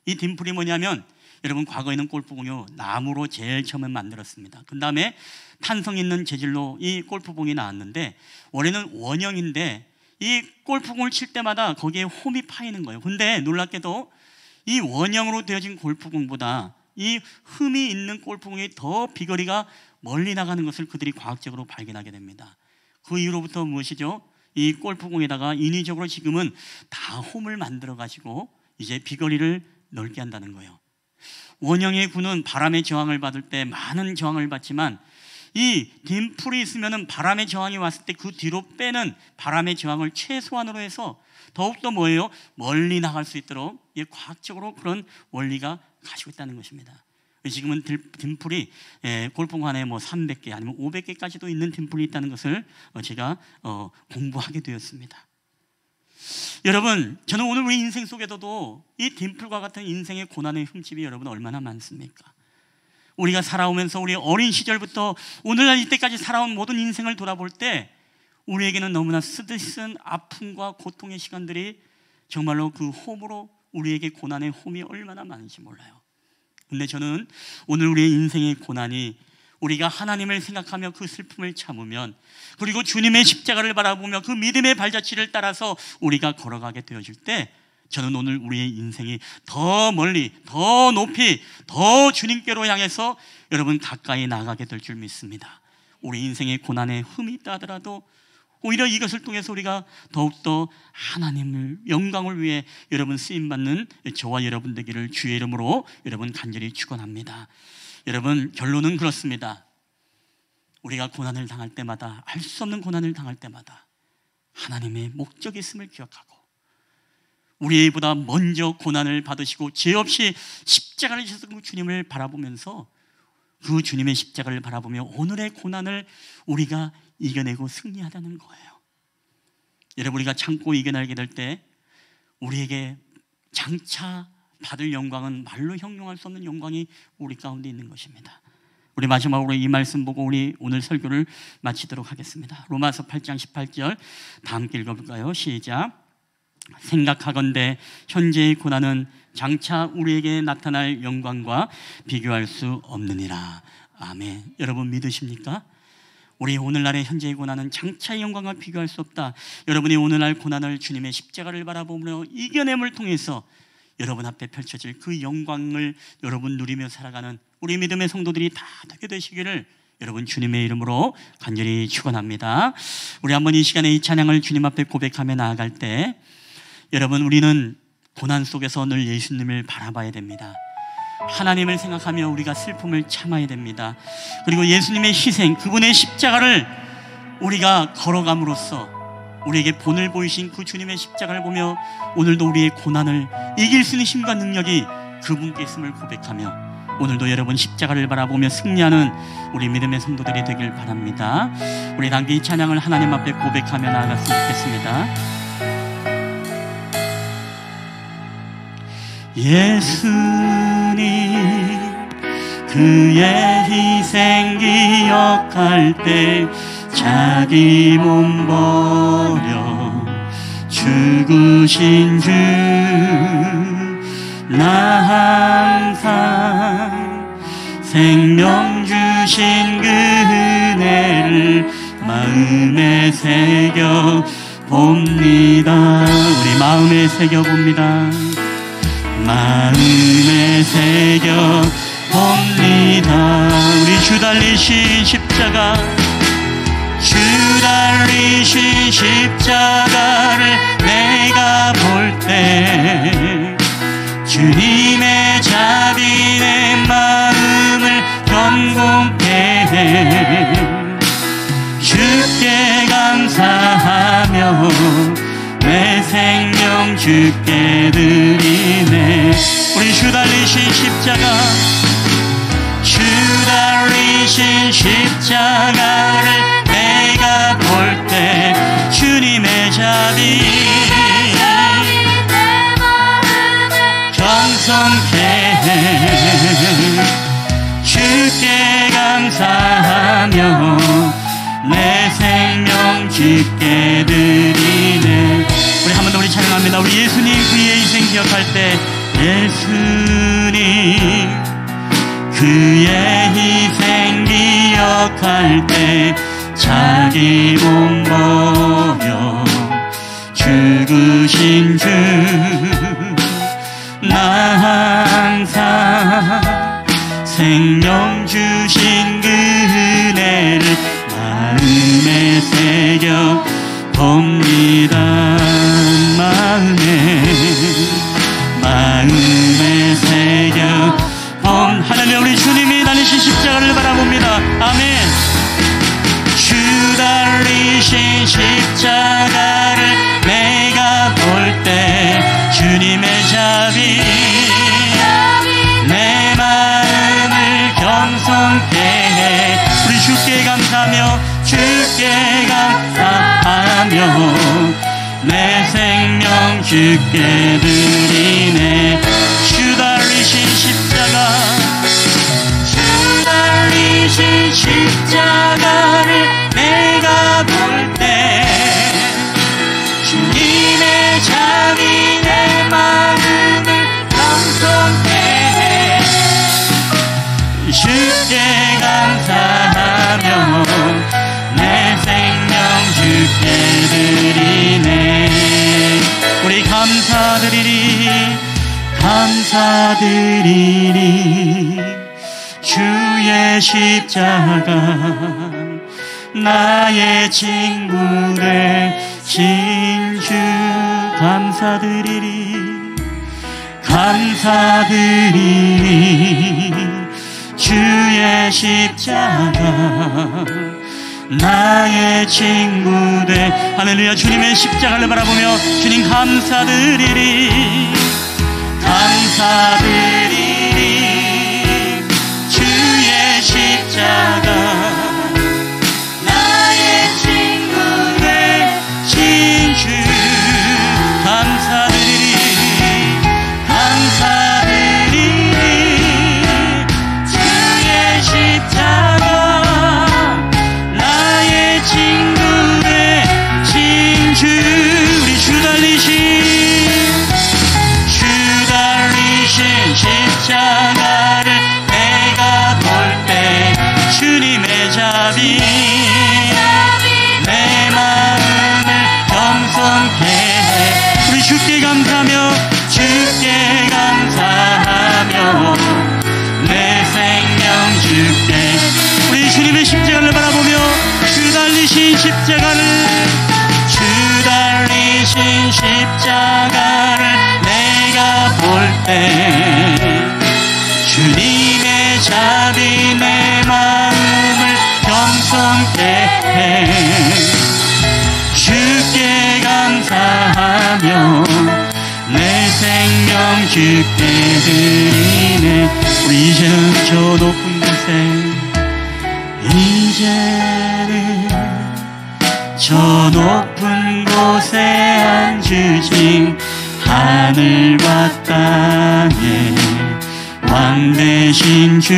이 딤플이 뭐냐면, 여러분 과거에는 골프공이 나무로 제일 처음에 만들었습니다. 그 다음에 탄성 있는 재질로 이 골프공이 나왔는데, 원래는 원형인데 이 골프공을 칠 때마다 거기에 홈이 파이는 거예요. 근데 놀랍게도 이 원형으로 되어진 골프공보다 이 흠이 있는 골프공이 더 비거리가 멀리 나가는 것을 그들이 과학적으로 발견하게 됩니다. 그 이후로부터 무엇이죠? 이 골프공에다가 인위적으로 지금은 다 홈을 만들어 가지고 이제 비거리를 넓게 한다는 거예요. 원형의 군은 바람의 저항을 받을 때 많은 저항을 받지만, 이 딤플이 있으면 바람의 저항이 왔을 때 그 뒤로 빼는 바람의 저항을 최소한으로 해서 더욱더 뭐예요? 멀리 나갈 수 있도록 과학적으로 그런 원리가 가지고 있다는 것입니다. 지금은 딤플이 골프공 안에 뭐 300개 아니면 500개까지도 있는 딤플이 있다는 것을 제가 공부하게 되었습니다. 여러분, 저는 오늘 우리 인생 속에서도 이 딤플과 같은 인생의 고난의 흠집이 여러분 얼마나 많습니까? 우리가 살아오면서 우리 어린 시절부터 오늘날 이때까지 살아온 모든 인생을 돌아볼 때 우리에게는 너무나 쓰디쓴 아픔과 고통의 시간들이 정말로 그 홈으로 우리에게 고난의 홈이 얼마나 많은지 몰라요. 근데 저는 오늘 우리의 인생의 고난이 우리가 하나님을 생각하며 그 슬픔을 참으면, 그리고 주님의 십자가를 바라보며 그 믿음의 발자취를 따라서 우리가 걸어가게 되어질 때, 저는 오늘 우리의 인생이 더 멀리, 더 높이, 더 주님께로 향해서 여러분 가까이 나가게 될 줄 믿습니다. 우리 인생의 고난에 흠이 있다 하더라도 오히려 이것을 통해서 우리가 더욱더 하나님을, 영광을 위해 여러분 쓰임받는 저와 여러분 되기를 주의 이름으로 여러분 간절히 축원합니다. 여러분, 결론은 그렇습니다. 우리가 고난을 당할 때마다, 알 수 없는 고난을 당할 때마다 하나님의 목적이 있음을 기억하고, 우리보다 먼저 고난을 받으시고 죄 없이 십자가를 지셔서 그 주님을 바라보면서, 그 주님의 십자가를 바라보며 오늘의 고난을 우리가 이겨내고 승리하자는 거예요. 여러분, 우리가 참고 이겨내게 될 때 우리에게 장차 받을 영광은 말로 형용할 수 없는 영광이 우리 가운데 있는 것입니다. 우리 마지막으로 이 말씀 보고 우리 오늘 설교를 마치도록 하겠습니다. 로마서 8장 18절 다 함께 읽어볼까요? 시작. 생각하건대 현재의 고난은 장차 우리에게 나타날 영광과 비교할 수 없느니라. 아멘. 여러분 믿으십니까? 우리 오늘날의 현재의 고난은 장차의 영광과 비교할 수 없다. 여러분이 오늘날 고난을 주님의 십자가를 바라보며 이겨냄을 통해서 여러분 앞에 펼쳐질 그 영광을 여러분 누리며 살아가는 우리 믿음의 성도들이 다 되게 되시기를 여러분 주님의 이름으로 간절히 축원합니다. 우리 한번 이 시간에 이 찬양을 주님 앞에 고백하며 나아갈 때, 여러분 우리는 고난 속에서 늘 예수님을 바라봐야 됩니다. 하나님을 생각하며 우리가 슬픔을 참아야 됩니다. 그리고 예수님의 희생, 그분의 십자가를 우리가 걸어감으로써 우리에게 본을 보이신 그 주님의 십자가를 보며 오늘도 우리의 고난을 이길 수 있는 힘과 능력이 그분께 있음을 고백하며 오늘도 여러분 십자가를 바라보며 승리하는 우리 믿음의 성도들이 되길 바랍니다. 우리 함께 이 찬양을 하나님 앞에 고백하며 나아갔으면 좋겠습니다. 예수님 그의 희생 기억할 때 자기 몸 버려 죽으신 주 나 항상 생명 주신 그 은혜를 마음에 새겨 봅니다. 우리 마음에 새겨 봅니다. 마음에 새겨 봅니다. 우리 주 달리신 십자가, 주 달리신 십자가를 내가 볼 때 주님의 자비 내 마음을 견고케 해. 주께 감사하며 내 생명 주께 드리네. 우리 주 달리신 십자가, 주 달리신 십자가를 내가 볼 때 주님의 자비 겸손케 해. 주께 감사하며 내 생명 주께 드리네. 우리 한 번 더 우리 찬양합니다. 우리 예수님 그의 희생 기억할 때, 예수님 그의 희생 기억할 때 자기 몸 버려 죽으신 주, 나 항상 생명 주신 그 은혜를 마음에 새겨 봅니다. 마음에 새겨 봄. 하나님, 우리 주님이 달리신 십자가를 바라봅니다. 아멘. 주 달리신 십자가를 내가 볼 때 주님의 자비 내 마음을 겸손케 해. 우리 주께 감사하며 주께 감사하며 내 생명 주께 드리네. 주 달리신 십자가, 주 달리신 십자가를 내가 볼 때 주님의 자비 내 마음을 겸손케 해. 주께 감사하며 내 생명 주께 드리네. 우리 감사드리리 주의 십자가 나의 친구 되신 주. 감사드리리 주의 십자가 나의 친구 돼. 할렐루야. 주님의 십자가를 바라보며 주님 감사드리리 주의 십자가 나의 친구 되신 주. 감사드리리 주의 십자가 나의 친구 되신 주. 우리 주 달리신 십자가를 내가 볼 때 주님의 자비 내 마음을 겸손케 해. 우리 주께 감사하며 내 생명 주께. 우리 주님의 십자가를 바라보며 주 달리신 십자가를 내가 볼 때 주님의 자비 내 마음을 겸손케 해. 주께 감사하며 내 생명 주께 드리네. 우리 이제는 저 높은 곳에 앉으신 하늘과 땅의 왕 되신 주.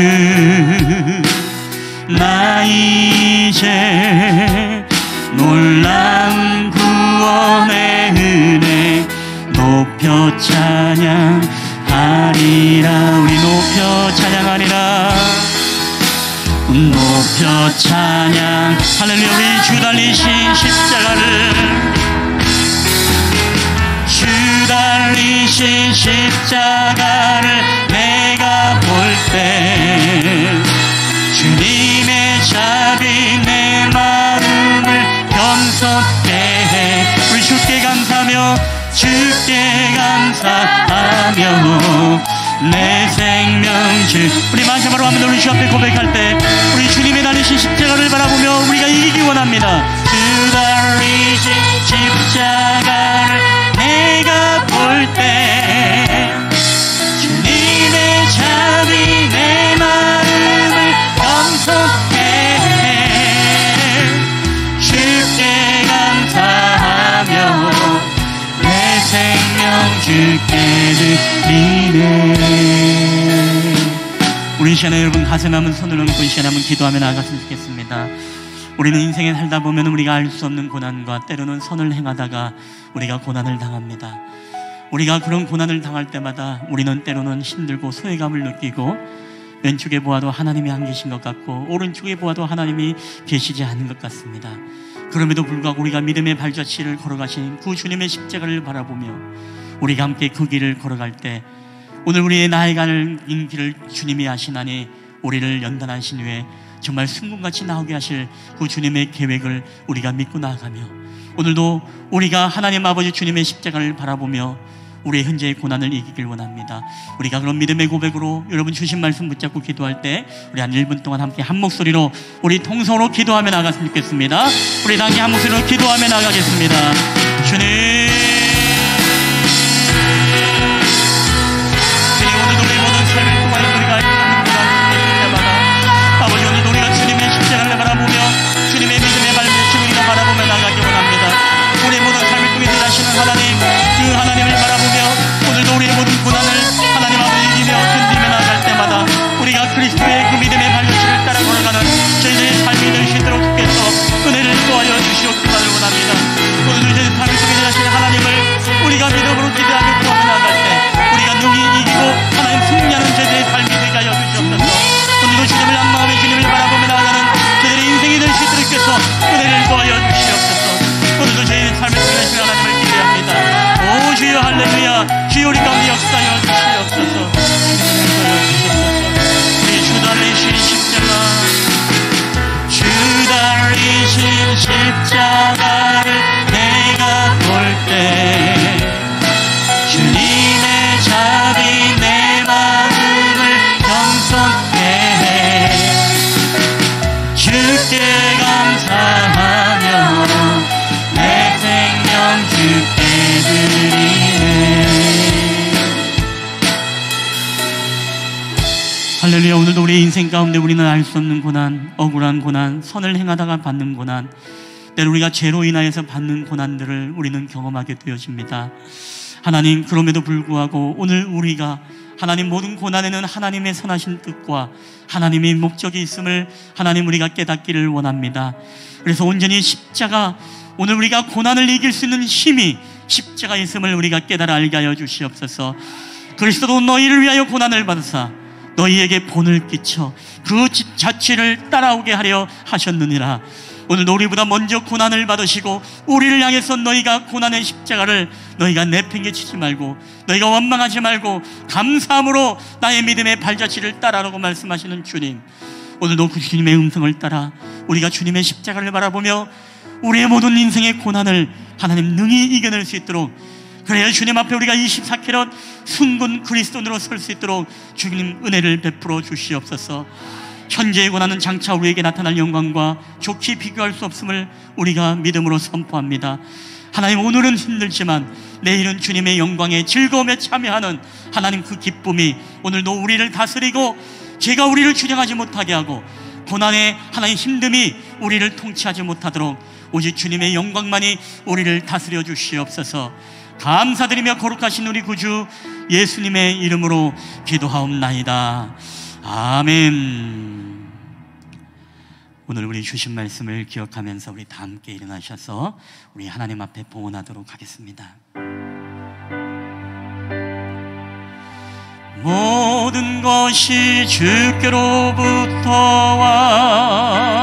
나 이제 놀라운 구원의 은혜 높여 찬양하리라. 우리 높여 찬양하리라. 높여 높여 찬양. 할렐루야. 우리 주 달리신 십자가를, 주 달리신 십자가를 내가 볼 때 주님의 자비 내 마음을 겸손케 해. 우리 주께 감사하며, 주께 감사하며 내 생명 주. 우리 마지막으로 한번 우리 주 앞에 고백할 때 우리 주님의 달리신 십자가를 바라보며 우리가 이기기 원합니다. 주 달리신 십자가를 내가 볼 때 주님의 자비 내 마음을 겸손케 해. 주께 감사하며 내 생명 주께 드리네. 우리 이 시간에 여러분 가슴에 한번 손을 얹고 이 시간에 한번 기도하며 나아갔으면 좋겠습니다. 우리는 인생에 살다 보면 우리가 알 수 없는 고난과 때로는 선을 행하다가 우리가 고난을 당합니다. 우리가 그런 고난을 당할 때마다 우리는 때로는 힘들고 소외감을 느끼고 왼쪽에 보아도 하나님이 안 계신 것 같고 오른쪽에 보아도 하나님이 계시지 않은 것 같습니다. 그럼에도 불구하고 우리가 믿음의 발자취를 걸어가신 그 주님의 십자가를 바라보며 우리가 함께 그 길을 걸어갈 때 오늘 우리의 나아가는 길을 주님이 아시나니 우리를 연단하신 후에 정말 승군같이 나오게 하실 그 주님의 계획을 우리가 믿고 나아가며 오늘도 우리가 하나님 아버지 주님의 십자가를 바라보며 우리의 현재의 고난을 이기길 원합니다. 우리가 그런 믿음의 고백으로 여러분 주신 말씀 붙잡고 기도할 때 우리 한 1분 동안 함께 한 목소리로 우리 통성으로 기도하며 나아갔으면 좋겠습니다. 우리 다 함께 한 목소리로 기도하며 나아가겠습니다. 주님, 오늘도 우리 모든 삶을 통하여 우리가 때마다 아버지 오늘도 우리가 주님의 십자가를 바라보며 주님의 믿음의 발자취 우리가 바라보며 나아가기 원합니다. 우리의 모든 삶을 통해 일하시는 하나님, 그 하나님을 바라보며 오늘도 우리의 모든 고난을 하나님 아버지 이기며 견디며 나아갈 때마다 우리가 그리스도의 그 믿음의 발자취를 따라 걸어가는 저희들의 삶이 될 수 있도록 주께서 은혜를 도와여 주시옵기만을 원합니다. 오늘도 저희 삶을 통해 일하시는 하나님을 우리가 믿음으로 기대하며 구하며 나아갈 때 우리가 능히 이기고 하나님 승리하는 저희들의 삶이 되게 하여 주시옵소서. 오늘도 주님을 한 마음에 주님을 바라보며 나아가는 저희들의 인생이 될 수 있도록 주께서 은혜를 도와여 주시옵소서. 오늘도 저희의 삶을 통해 주신 하나님을 기대합니다. 오 주여 할렐루야. 주여 우리 가운데 역사하여 주시옵소서. 우리 주 달리신 십자가, 주 달리신 십자가를 내가 볼 때 주님의 자비 내 마음을 겸손케 해. 주께 감사하며 내 생명 주께 드리네. 할렐루야. 오늘도 우리의 인생 가운데 우리는 알 수 없는 고난, 억울한 고난, 선을 행하다가 받는 고난, 때로 우리가 죄로 인하여서 받는 고난들을 우리는 경험하게 되어집니다. 하나님, 그럼에도 불구하고 오늘 우리가 하나님 모든 고난에는 하나님의 선하신 뜻과 하나님의 목적이 있음을 하나님 우리가 깨닫기를 원합니다. 그래서 온전히 십자가, 오늘 우리가 고난을 이길 수 있는 힘이 십자가에 있음을 우리가 깨달아 알게 하여 주시옵소서. 그리스도도 너희를 위하여 고난을 받으사 너희에게 본을 끼쳐 그 자취를 따라오게 하려 하셨느니라. 오늘도 우리보다 먼저 고난을 받으시고 우리를 향해서 너희가 고난의 십자가를 너희가 내팽개치지 말고 너희가 원망하지 말고 감사함으로 나의 믿음의 발자취를 따라라고 말씀하시는 주님, 오늘도 그 주님의 음성을 따라 우리가 주님의 십자가를 바라보며 우리의 모든 인생의 고난을 하나님 능히 이겨낼 수 있도록, 그래야 주님 앞에 우리가 24캐럿 순군 그리스도인으로 설 수 있도록 주님 은혜를 베풀어 주시옵소서. 현재의 고난은 장차 우리에게 나타날 영광과 좋게 비교할 수 없음을 우리가 믿음으로 선포합니다. 하나님, 오늘은 힘들지만 내일은 주님의 영광에 즐거움에 참여하는 하나님 그 기쁨이 오늘도 우리를 다스리고 죄가 우리를 주장하지 못하게 하고 고난의 하나님 힘듦이 우리를 통치하지 못하도록 오직 주님의 영광만이 우리를 다스려 주시옵소서. 감사드리며 거룩하신 우리 구주 예수님의 이름으로 기도하옵나이다. 아멘. 오늘 우리 주신 말씀을 기억하면서 우리 다 함께 일어나셔서 우리 하나님 앞에 봉헌하도록 하겠습니다. 모든 것이 주께로부터 와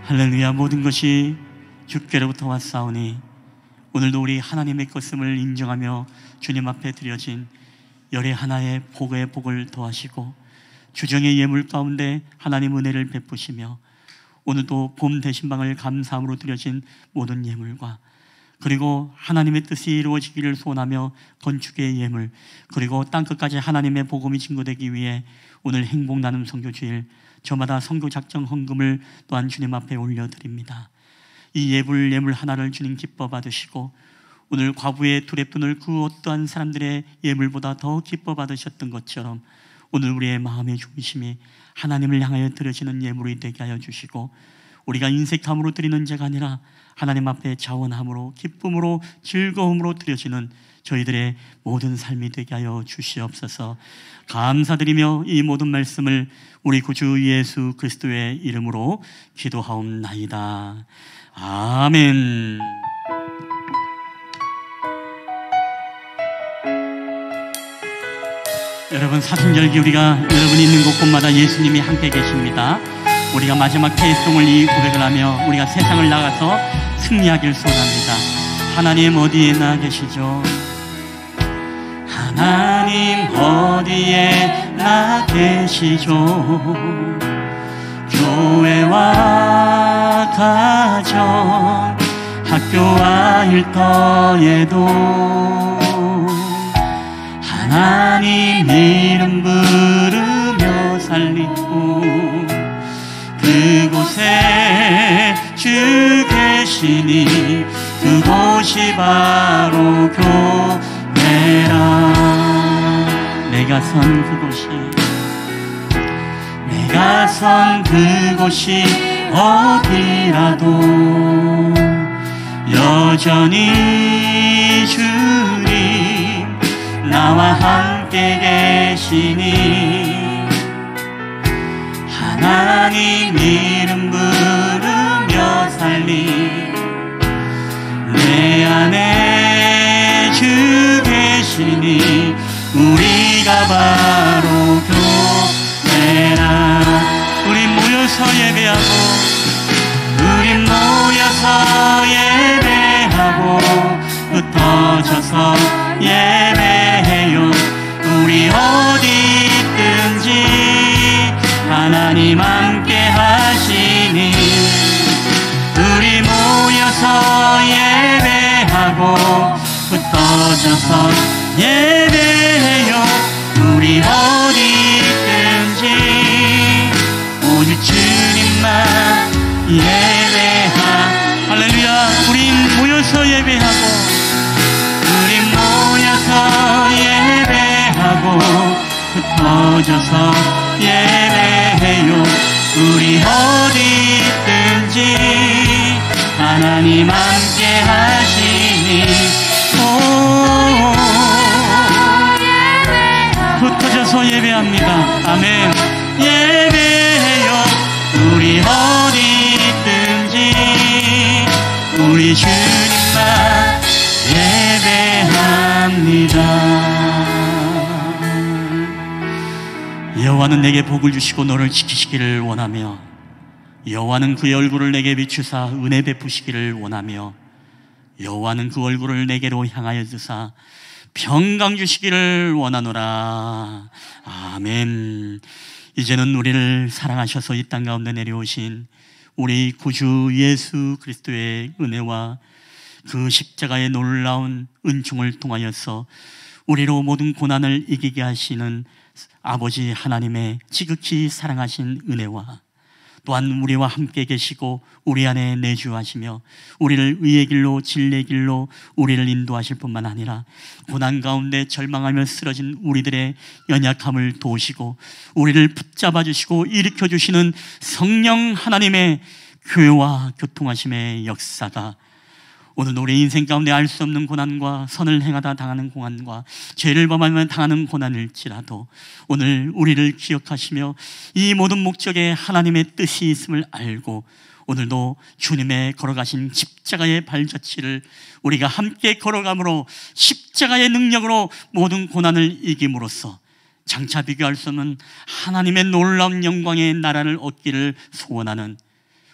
할렐루야. 모든 것이 주께로부터 왔사오니 오늘도 우리 하나님의 것임을 인정하며 주님 앞에 드려진 열의 하나의 복의 복을 더하시고 주정의 예물 가운데 하나님 은혜를 베푸시며 오늘도 봄 대신방을 감사함으로 드려진 모든 예물과 그리고 하나님의 뜻이 이루어지기를 소원하며 건축의 예물 그리고 땅끝까지 하나님의 복음이 증거되기 위해 오늘 행복 나눔 선교 주일 저마다 선교 작정 헌금을 또한 주님 앞에 올려드립니다. 이 예물 하나를 주님 기뻐 받으시고 오늘 과부의 두랩돈을 그 어떠한 사람들의 예물보다 더 기뻐 받으셨던 것처럼 오늘 우리의 마음의 중심이 하나님을 향하여 드려지는 예물이 되게 하여 주시고 우리가 인색함으로 드리는 자가 아니라 하나님 앞에 자원함으로 기쁨으로 즐거움으로 드려지는 저희들의 모든 삶이 되게 하여 주시옵소서. 감사드리며 이 모든 말씀을 우리 구주 예수 그리스도의 이름으로 기도하옵나이다. 아멘. 여러분, 사순절기 우리가 여러분이 있는 곳곳마다 예수님이 함께 계십니다. 우리가 마지막 태송을 이 고백을 하며 우리가 세상을 나가서 승리하길 소원합니다. 하나님 어디에나 계시죠? 하나님 어디에나 계시죠? 교회와 가정 학교와 일터에도 하나님 이름 부르며 살리고 그곳에 주 계시니 그곳이 바로 교회라. 내가 선 그곳이 어디라도 여전히 주님 나와 함께 계시니 하나님 이름 부르며 살리 내 안에 주 계시니 우리가 바로 교회라. 우리 모여서 예배하고 흩어져서 예배해요. 우리 어디 있든지 하나님 함께 하시니 우리 모여서 예배하고 흩어져서 예배해요. 우리 어디 있든지 오직 주님만 예배하. 할렐루야. 우리 모여서 예배하고 흩어져서 예배해요. 우리 어디 있든지 하나님 함께 하시니 흩어져서 예배합니다. 아멘. 예배해요. 우리 어디 있든지 우리 주님만 예배합니다. 여호와는 내게 복을 주시고 너를 지키시기를 원하며 여호와는 그의 얼굴을 내게 비추사 은혜 베푸시기를 원하며 여호와는 그 얼굴을 내게로 향하여 드사 평강 주시기를 원하노라. 아멘. 이제는 우리를 사랑하셔서 이 땅 가운데 내려오신 우리 구주 예수 그리스도의 은혜와 그 십자가의 놀라운 은총을 통하여서 우리로 모든 고난을 이기게 하시는 아버지 하나님의 지극히 사랑하신 은혜와 또한 우리와 함께 계시고 우리 안에 내주하시며 우리를 의의 길로 진리의 길로 우리를 인도하실 뿐만 아니라 고난 가운데 절망하며 쓰러진 우리들의 연약함을 도우시고 우리를 붙잡아 주시고 일으켜 주시는 성령 하나님의 교회와 교통하심의 역사가 오늘도 우리 인생 가운데 알 수 없는 고난과 선을 행하다 당하는 고난과 죄를 범하며 당하는 고난일지라도 오늘 우리를 기억하시며 이 모든 목적에 하나님의 뜻이 있음을 알고 오늘도 주님의 걸어가신 십자가의 발자취를 우리가 함께 걸어감으로 십자가의 능력으로 모든 고난을 이김으로써 장차 비교할 수 없는 하나님의 놀라운 영광의 나라를 얻기를 소원하는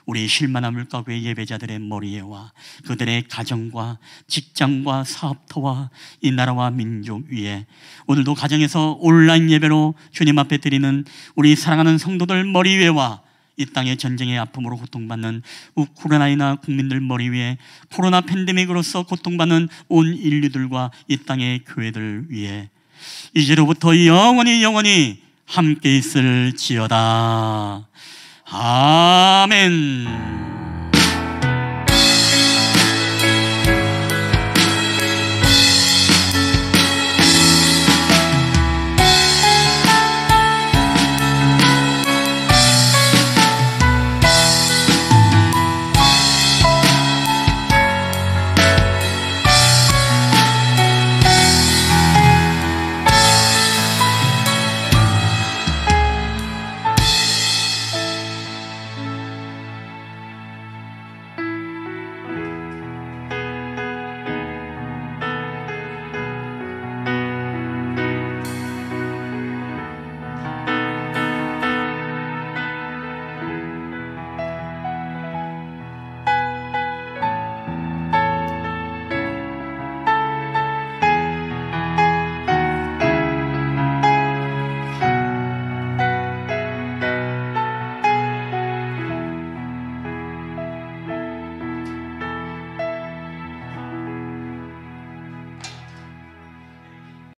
우리 쉴만한 물가구의 예배자들의 머리에와 그들의 가정과 직장과 사업터와 이 나라와 민족 위에 오늘도 가정에서 온라인 예배로 주님 앞에 드리는 우리 사랑하는 성도들 머리 위에와 이 땅의 전쟁의 아픔으로 고통받는 우크라이나 국민들 머리 위에 코로나 팬데믹으로서 고통받는 온 인류들과 이 땅의 교회들 위에 이제로부터 영원히 함께 있을지어다. 아멘.